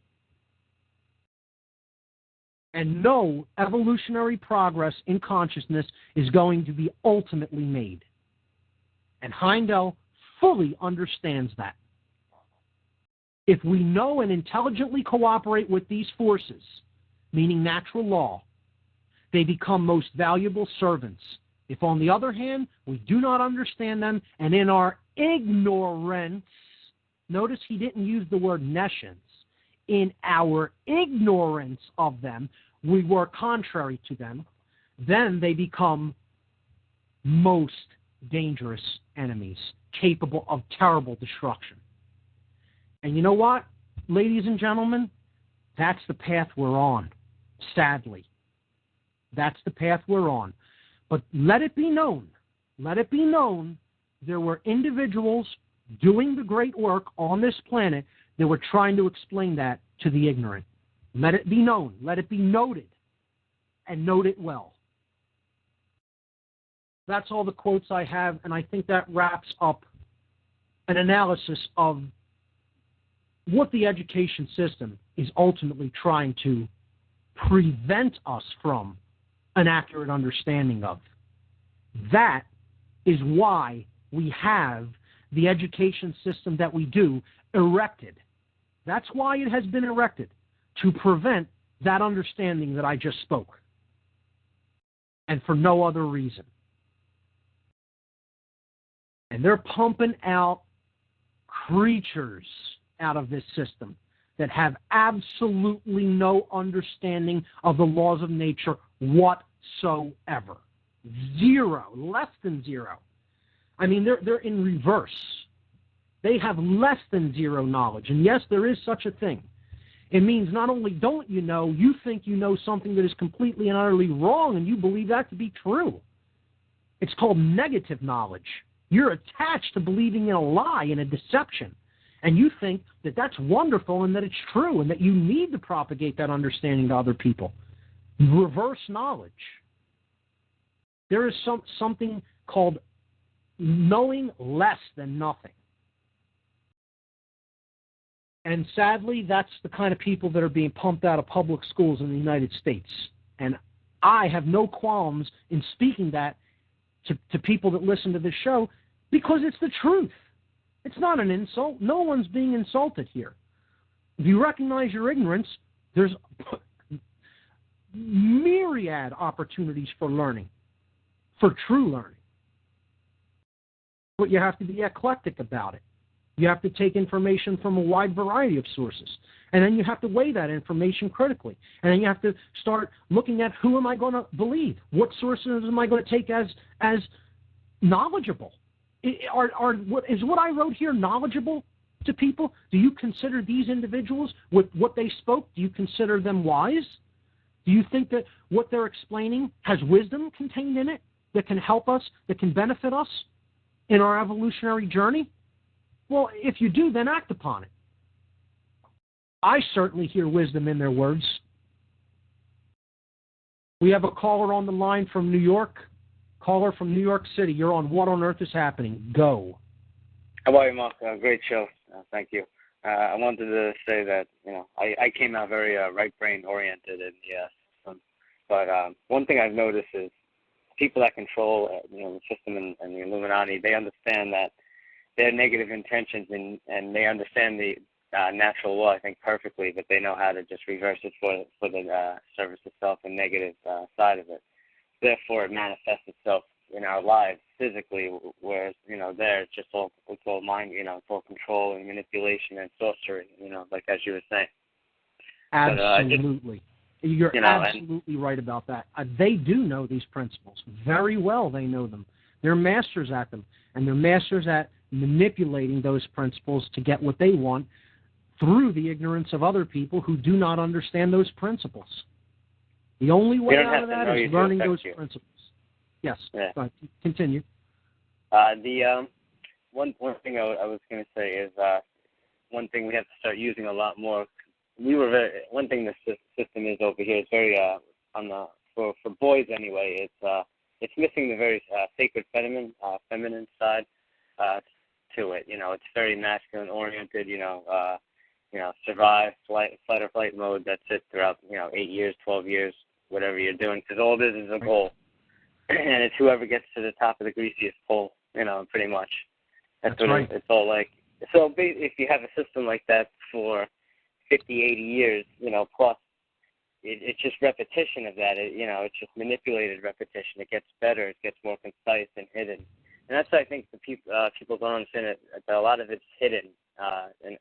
And no evolutionary progress in consciousness is going to be ultimately made. And Heindel fully understands that. If we know and intelligently cooperate with these forces, meaning natural law, they become most valuable servants. If, on the other hand, we do not understand them, and in our ignorance, notice he didn't use the word nescience, in our ignorance of them, we work contrary to them, then they become most dangerous enemies, capable of terrible destruction. And you know what, ladies and gentlemen? That's the path we're on, sadly. That's the path we're on. But let it be known, there were individuals doing the great work on this planet that were trying to explain that to the ignorant. Let it be known, let it be noted, and note it well. That's all the quotes I have, and I think that wraps up an analysis of what the education system is ultimately trying to prevent us from an accurate understanding of. That is why we have the education system that we do erected. That's why it has been erected, to prevent that understanding that I just spoke, and for no other reason. And they're pumping out creatures out of this system that have absolutely no understanding of the laws of nature whatsoever. Zero, less than zero. I mean, they're in reverse. They have less than zero knowledge. And yes, there is such a thing. It means not only don't you know, you think you know something that is completely and utterly wrong, and you believe that to be true. It's called negative knowledge. You're attached to believing in a lie, in a deception. And you think that that's wonderful and that it's true and that you need to propagate that understanding to other people. Reverse knowledge. There is something called knowing less than nothing. And sadly, that's the kind of people that are being pumped out of public schools in the United States. And I have no qualms in speaking that to people that listen to this show, because it's the truth. It's not an insult. No one's being insulted here. If you recognize your ignorance, there's myriad opportunities for learning, for true learning. But you have to be eclectic about it. You have to take information from a wide variety of sources. And then you have to weigh that information critically. And then you have to start looking at, who am I going to believe? What sources am I going to take as knowledgeable? Is what I wrote here knowledgeable to people? Do you consider these individuals, with what they spoke, do you consider them wise? Do you think that what they're explaining has wisdom contained in it that can help us, that can benefit us in our evolutionary journey? Well, if you do, then act upon it. I certainly hear wisdom in their words. We have a caller on the line from New York. Caller from New York City. You're on What on Earth is Happening. Go. How are you, Mark? Great show. Thank you. I wanted to say that, I came out very right-brain oriented in the system. But one thing I've noticed is people that control the system and the Illuminati, they understand that they have negative intentions and they understand the natural law, I think, perfectly, but they know how to just reverse it for the service itself and negative side of it. Therefore, it manifests itself in our lives physically, whereas, there it's just all mind, it's all control and manipulation and sorcery, like as you were saying. Absolutely. You're absolutely right about that. They do know these principles. Very well they know them. They're masters at them, and they're masters at manipulating those principles to get what they want through the ignorance of other people who do not understand those principles. The only way out of that is learning those principles. Yes. Yeah. Go ahead. Continue. The one thing I was going to say is one thing we have to start using a lot more. One thing the system is over here is very for boys anyway. It's missing the very sacred feminine side to it. It's very masculine oriented. Survive, fight or flight mode. That's it throughout 8 years, 12 years. Whatever you're doing, because all this is a goal, and it's whoever gets to the top of the greasiest pole, pretty much. That's what right. It's all like. So if you have a system like that for 50, 80 years, plus, it's just repetition of that. It's just manipulated repetition. It gets better. It gets more concise and hidden. And that's why I think the people don't understand it. That a lot of it's hidden and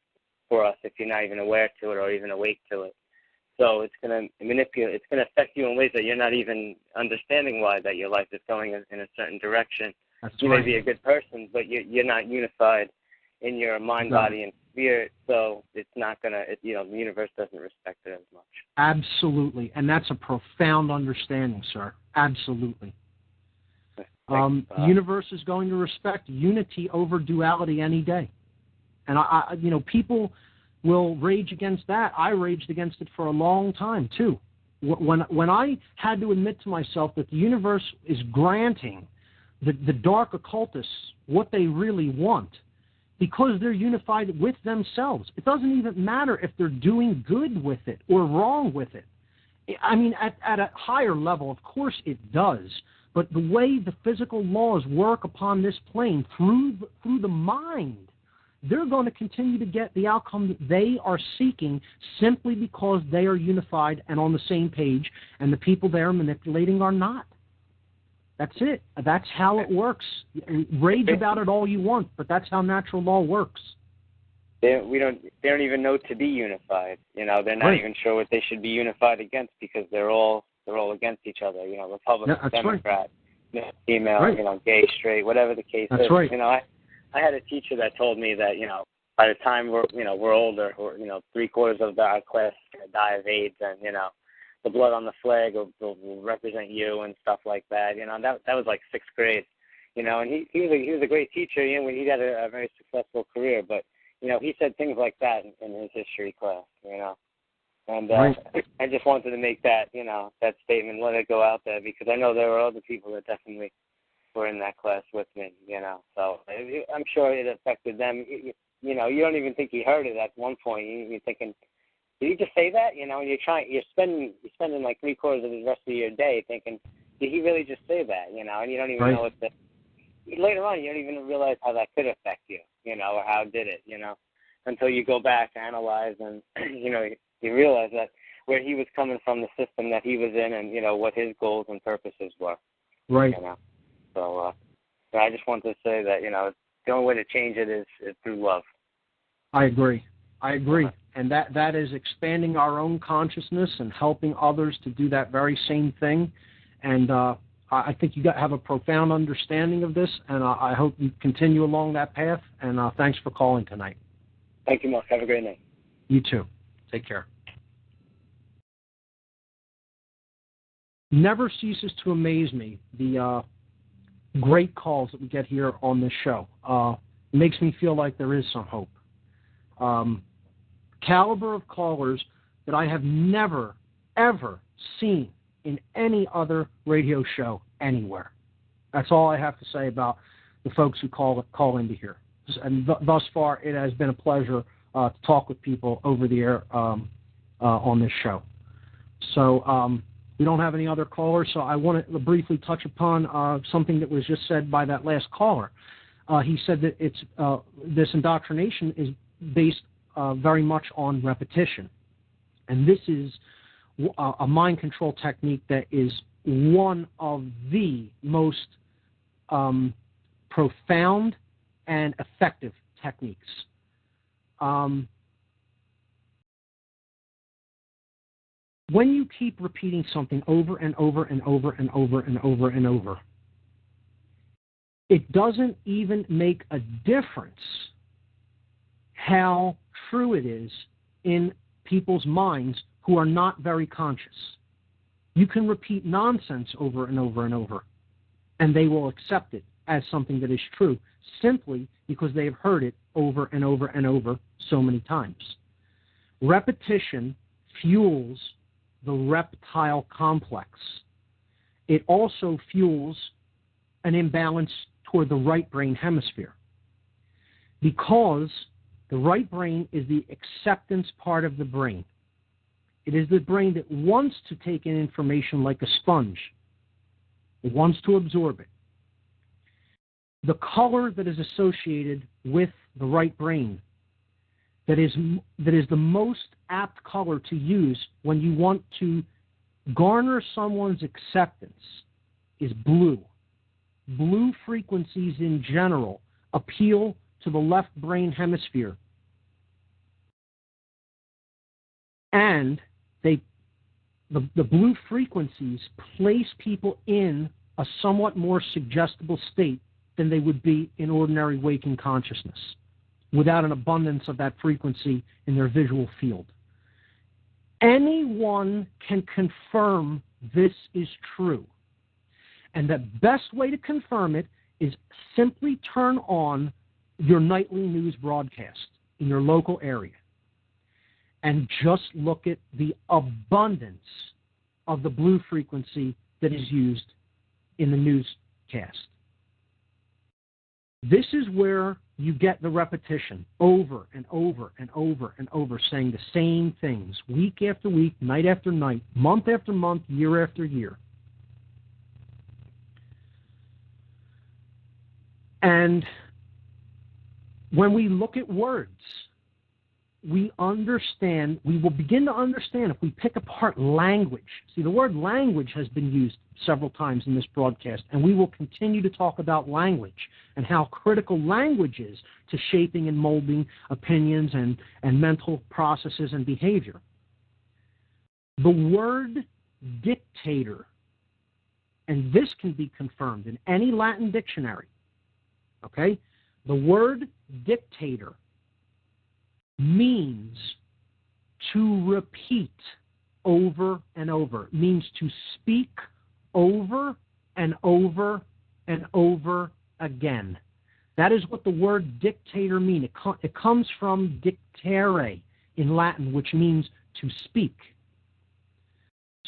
for us if you're not even aware to it or even awake to it. So it's going to manipulate. It's going to affect you in ways that you're not even understanding why that your life is going in a certain direction. You may be a good person, but you're not unified in your mind, body, and spirit. So it's not going to. The universe doesn't respect it as much. Absolutely, and that's a profound understanding, sir. Absolutely. The universe is going to respect unity over duality any day, and people will rage against that. I raged against it for a long time too. When I had to admit to myself that the universe is granting the dark occultists what they really want because they're unified with themselves. It doesn't even matter if they're doing good with it or wrong with it. I mean, at a higher level, of course it does. But the way the physical laws work upon this plane through the mind, they're going to continue to get the outcome that they are seeking simply because they are unified and on the same page, and the people they are manipulating are not. That's it. That's how it works. Rage about it all you want, but that's how natural law works. They don't even know to be unified. They're not even sure what they should be unified against because they're all against each other. Republican, Democrat, female, gay, straight, whatever the case is. Right. I had a teacher that told me that by the time we're older, or 3/4 of our class is going to die of AIDS, and the blood on the flag will represent you and stuff like that. That was like 6th grade. And he was a great teacher. He had a very successful career, but he said things like that in his history class. And I just wanted to make that that statement, let it go out there, because I know there were other people that definitely were in that class with me. So I'm sure it affected them. You don't even think he heard it at one point. You're thinking, did he just say that? And you're spending like 3/4 of the rest of your day thinking, did he really just say that? And you don't even know later on, you don't even realize how that could affect you, or how did it, until you go back, analyze, and, you realize that where he was coming from, the system that he was in, and, what his goals and purposes were. Right. So I just wanted to say that, the only way to change it is through love. I agree. And that is expanding our own consciousness and helping others to do that very same thing. And I think you have a profound understanding of this, and I hope you continue along that path. And thanks for calling tonight. Thank you, Mark. Have a great night. You too. Take care. Never ceases to amaze me the great calls that we get here on this show. It makes me feel like there is some hope. Caliber of callers that I have never, ever seen in any other radio show anywhere. That's all I have to say about the folks who call into here. And thus far, it has been a pleasure to talk with people over the air on this show. So we don't have any other callers, so I want to briefly touch upon something that was just said by that last caller. He said that this indoctrination is based very much on repetition. And this is a mind control technique that is one of the most profound and effective techniques. When you keep repeating something over and over and over and over and over and over, it doesn't even make a difference how true it is in people's minds who are not very conscious. You can repeat nonsense over and over and over, and they will accept it as something that is true simply because they have heard it over and over and over so many times. Repetition fuels the reptile complex. It also fuels an imbalance toward the right brain hemisphere, because the right brain is the acceptance part of the brain. It is the brain that wants to take in information like a sponge. It wants to absorb it. The color that is associated with the right brain that is the most apt color to use when you want to garner someone's acceptance is blue. Blue frequencies in general appeal to the left brain hemisphere. And the blue frequencies place people in a somewhat more suggestible state than they would be in ordinary waking consciousness without an abundance of that frequency in their visual field. Anyone can confirm this is true. And the best way to confirm it is simply turn on your nightly news broadcast in your local area and just look at the abundance of the blue frequency that is used in the newscast. This is where you get the repetition over and over and over and over, saying the same things week after week, night after night, month after month, year after year. And when we look at words, we will begin to understand if we pick apart language. See, the word language has been used several times in this broadcast, and we will continue to talk about language and how critical language is to shaping and molding opinions and mental processes and behavior. The word dictator, and this can be confirmed in any Latin dictionary, okay? The word dictator means to repeat over and over. It means to speak over and over and over again. That is what the word dictator means. It comes from dictere in Latin, which means to speak.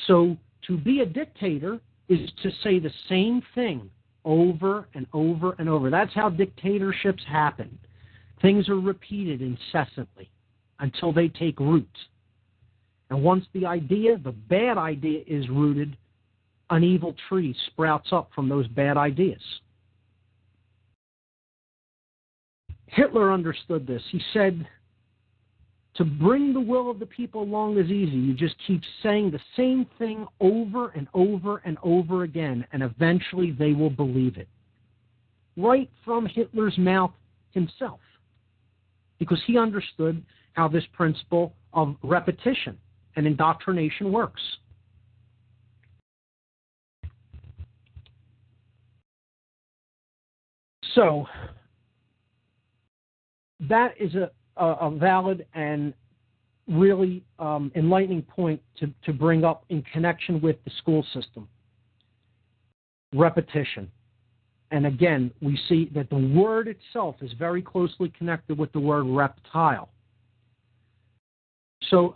So to be a dictator is to say the same thing over and over and over. That's how dictatorships happen. Things are repeated incessantly until they take root. And once the bad idea is rooted, an evil tree sprouts up from those bad ideas. Hitler understood this. He said, to bring the will of the people along is easy. You just keep saying the same thing over and over and over again, and eventually they will believe it. Right from Hitler's mouth himself. Because he understood how this principle of repetition and indoctrination works. So, that is a valid and really enlightening point to bring up in connection with the school system. Repetition. And again, we see that the word itself is very closely connected with the word reptile. So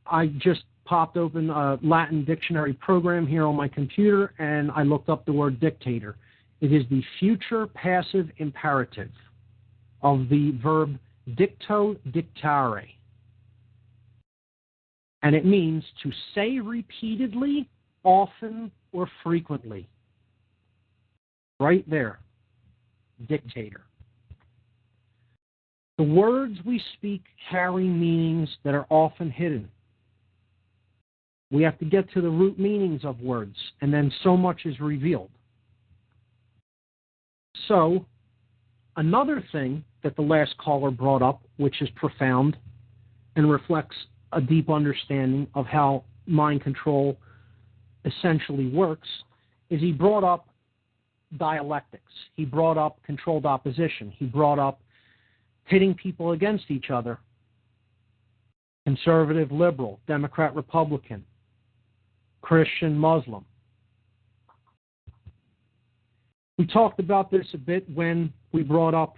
I just popped open a Latin dictionary program here on my computer, and I looked up the word dictator. It is the future passive imperative of the verb dicto dictare. And it means to say repeatedly, often, or frequently. Right there, dictator. The words we speak carry meanings that are often hidden. We have to get to the root meanings of words, and then so much is revealed. So, another thing that the last caller brought up, which is profound and reflects a deep understanding of how mind control essentially works, is he brought up dialectics. He brought up controlled opposition. He brought up pitting people against each other. Conservative, liberal, Democrat, Republican, Christian, Muslim. We talked about this a bit when we brought up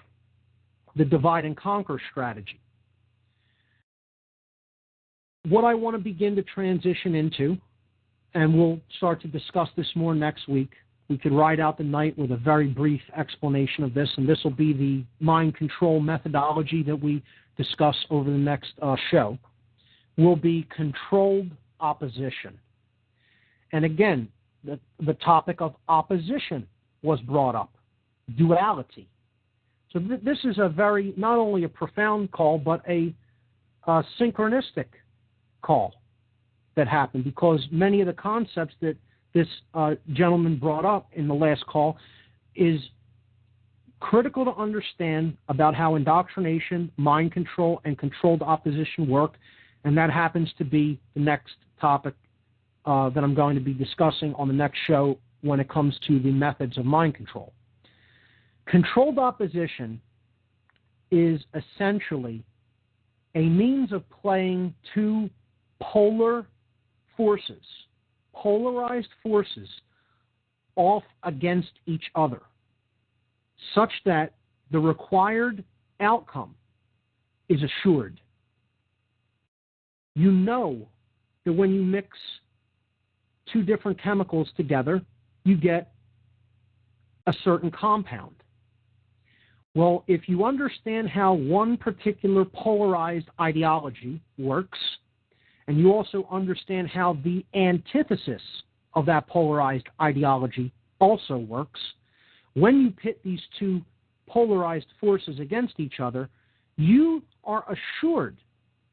the divide and conquer strategy. What I want to begin to transition into, and we'll start to discuss this more next week, we could ride out the night with a very brief explanation of this, and this will be the mind control methodology that we discuss over the next show, will be controlled opposition. And again, the topic of opposition was brought up, duality. So this is a very, not only a profound call, but a synchronistic call that happened, because many of the concepts that this gentleman brought up in the last call is critical to understand about how indoctrination, mind control, and controlled opposition work, and that happens to be the next topic that I'm going to be discussing on the next show when it comes to the methods of mind control. Controlled opposition is essentially a means of playing two polar forces, polarized forces, off against each other, such that the required outcome is assured. You know that when you mix two different chemicals together, you get a certain compound. Well, if you understand how one particular polarized ideology works, and you also understand how the antithesis of that polarized ideology also works, when you pit these two polarized forces against each other, you are assured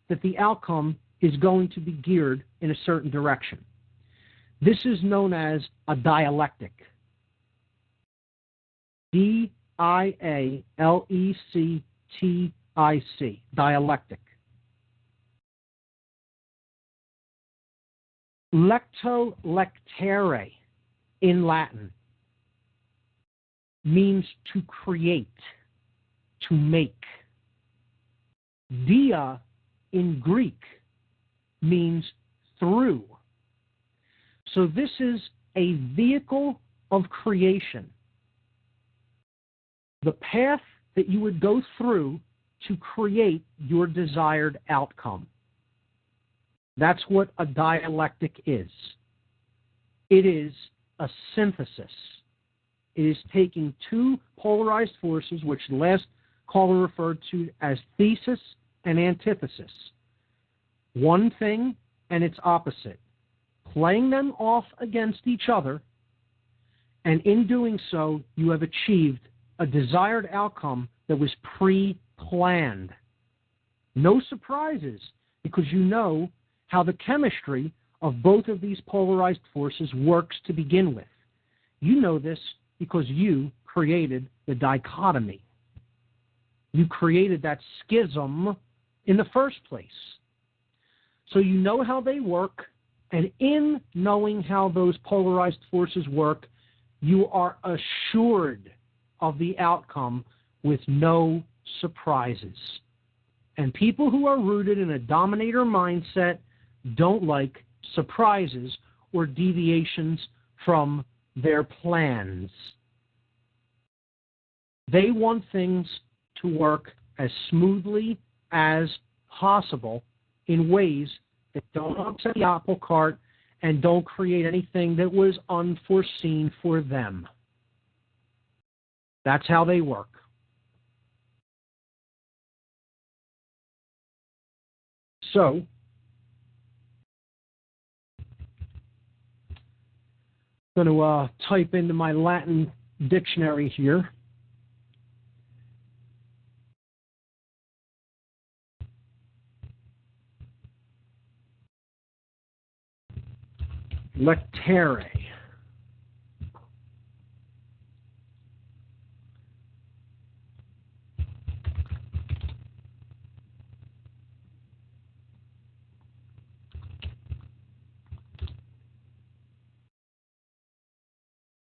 that the outcome is going to be geared in a certain direction. This is known as a dialectic. D-I-A-L-E-C-T-I-C, dialectic. Lecto lectere in Latin means to create, to make. Dia in Greek means through. So this is a vehicle of creation. The path that you would go through to create your desired outcome. That's what a dialectic is. It is a synthesis. It is taking two polarized forces, which the last caller referred to as thesis and antithesis. One thing and its opposite. Playing them off against each other, and in doing so, you have achieved a desired outcome that was pre-planned. No surprises, because you know how the chemistry of both of these polarized forces works to begin with. You know this because you created the dichotomy. You created that schism in the first place. So you know how they work, and in knowing how those polarized forces work, you are assured of the outcome with no surprises. And people who are rooted in a dominator mindset don't like surprises or deviations from their plans. They want things to work as smoothly as possible in ways that don't upset the apple cart and don't create anything that was unforeseen for them. That's how they work. So, I'm going to type into my Latin dictionary here. Lectere.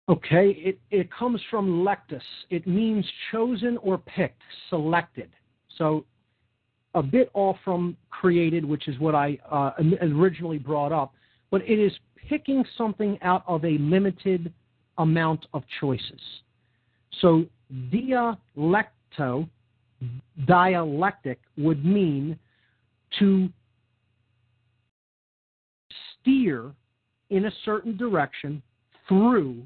Okay, it comes from lectus. It means chosen or picked, selected. So a bit off from created, which is what I originally brought up, but it is picking something out of a limited amount of choices. So dialectic would mean to steer in a certain direction through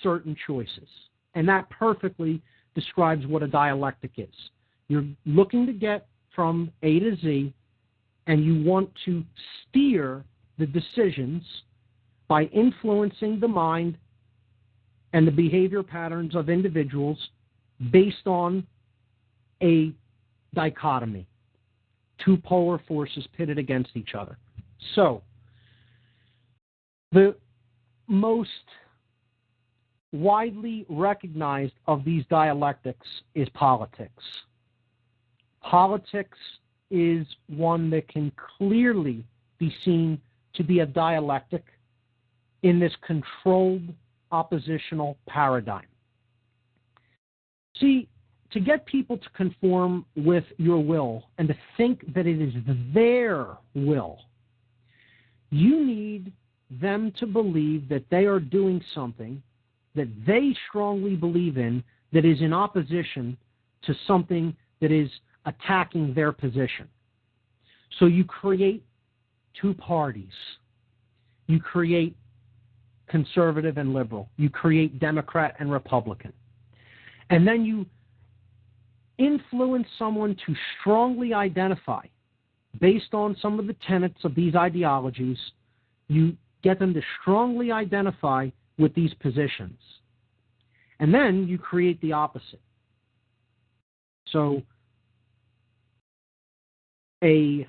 certain choices. And that perfectly describes what a dialectic is. You're looking to get from A to Z, and you want to steer the decisions by influencing the mind and the behavior patterns of individuals based on a dichotomy, two polar forces pitted against each other. So, the most widely recognized of these dialectics is politics. Politics is one that can clearly be seen to be a dialectic in this controlled oppositional paradigm. See, to get people to conform with your will and to think that it is their will, you need them to believe that they are doing something that they strongly believe in that is in opposition to something that is attacking their position. So you create two parties. You create conservative and liberal. You create Democrat and Republican. And then you influence someone to strongly identify, based on some of the tenets of these ideologies, you get them to strongly identify with these positions. And then you create the opposite. So a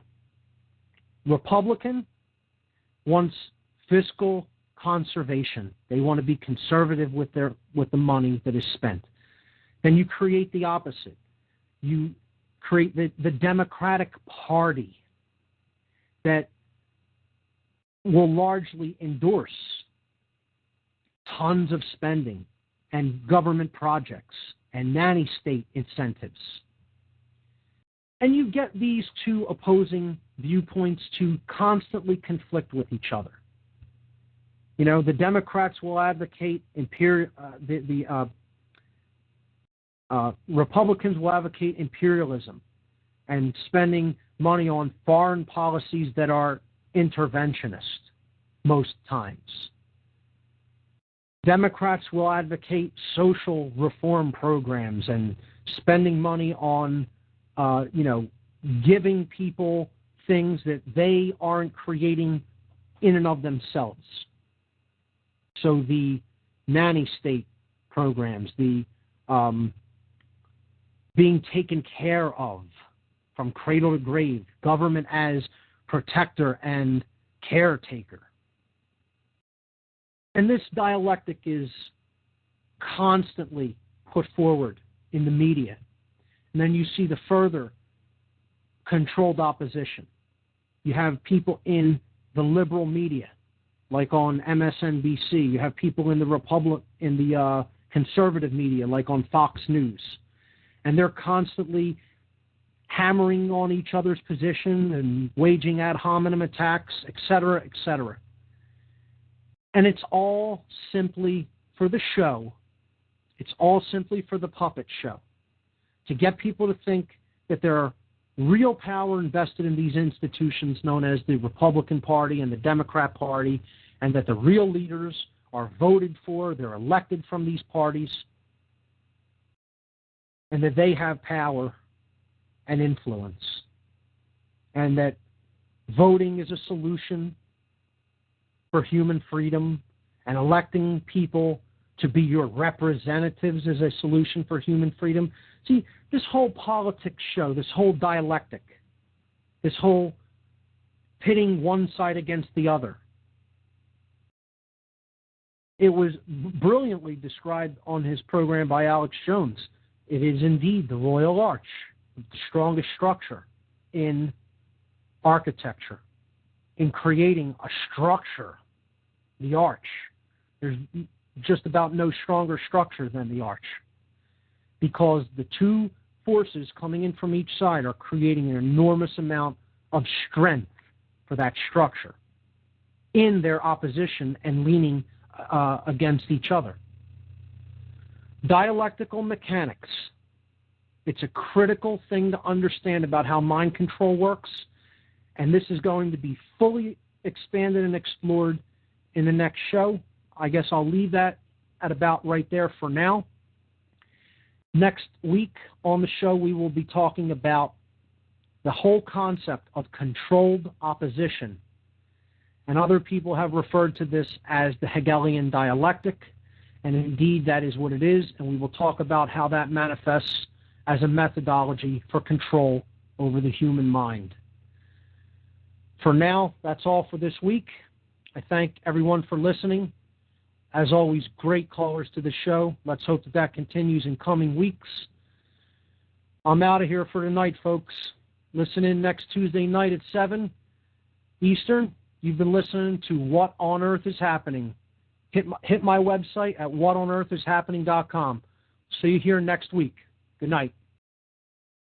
Republican wants fiscal conservation. They want to be conservative with the money that is spent. Then you create the opposite. You create the Democratic Party that will largely endorse tons of spending and government projects and nanny state incentives. And you get these two opposing viewpoints to constantly conflict with each other. You know, the Democrats will advocate Republicans will advocate imperialism and spending money on foreign policies that are interventionist most times. Democrats will advocate social reform programs and spending money on, giving people things that they aren't creating in and of themselves. So the nanny state programs, the being taken care of from cradle to grave, government as protector and caretaker. And this dialectic is constantly put forward in the media. And then you see the further controlled opposition. You have people in the liberal media, like on MSNBC. You have people in the conservative media, like on Fox News. And they're constantly hammering on each other's position and waging ad hominem attacks, et cetera, et cetera. And it's all simply for the show. It's all simply for the puppet show, to get people to think that there are real power invested in these institutions known as the Republican Party and the Democrat Party, and that the real leaders are voted for, they're elected from these parties, and that they have power and influence, and that voting is a solution for human freedom, and electing people to be your representatives is a solution for human freedom. See, this whole politics show, this whole dialectic, this whole pitting one side against the other, it was brilliantly described on his program by Alex Jones. It is indeed the Royal Arch, the strongest structure in architecture, in creating a structure, the arch. There's just about no stronger structure than the arch, because the two forces coming in from each side are creating an enormous amount of strength for that structure in their opposition and leaning against each other. Dialectical mechanics. It's a critical thing to understand about how mind control works, and this is going to be fully expanded and explored in the next show. I guess I'll leave that at about right there for now. Next week on the show, we will be talking about the whole concept of controlled opposition. And other people have referred to this as the Hegelian dialectic, and indeed that is what it is, and we will talk about how that manifests as a methodology for control over the human mind. For now, that's all for this week. I thank everyone for listening. As always, great callers to the show. Let's hope that that continues in coming weeks. I'm out of here for tonight, folks. Listen in next Tuesday night at 7 Eastern. You've been listening to What on Earth is Happening. Hit my website at whatonearthishappening.com. See you here next week. Good night.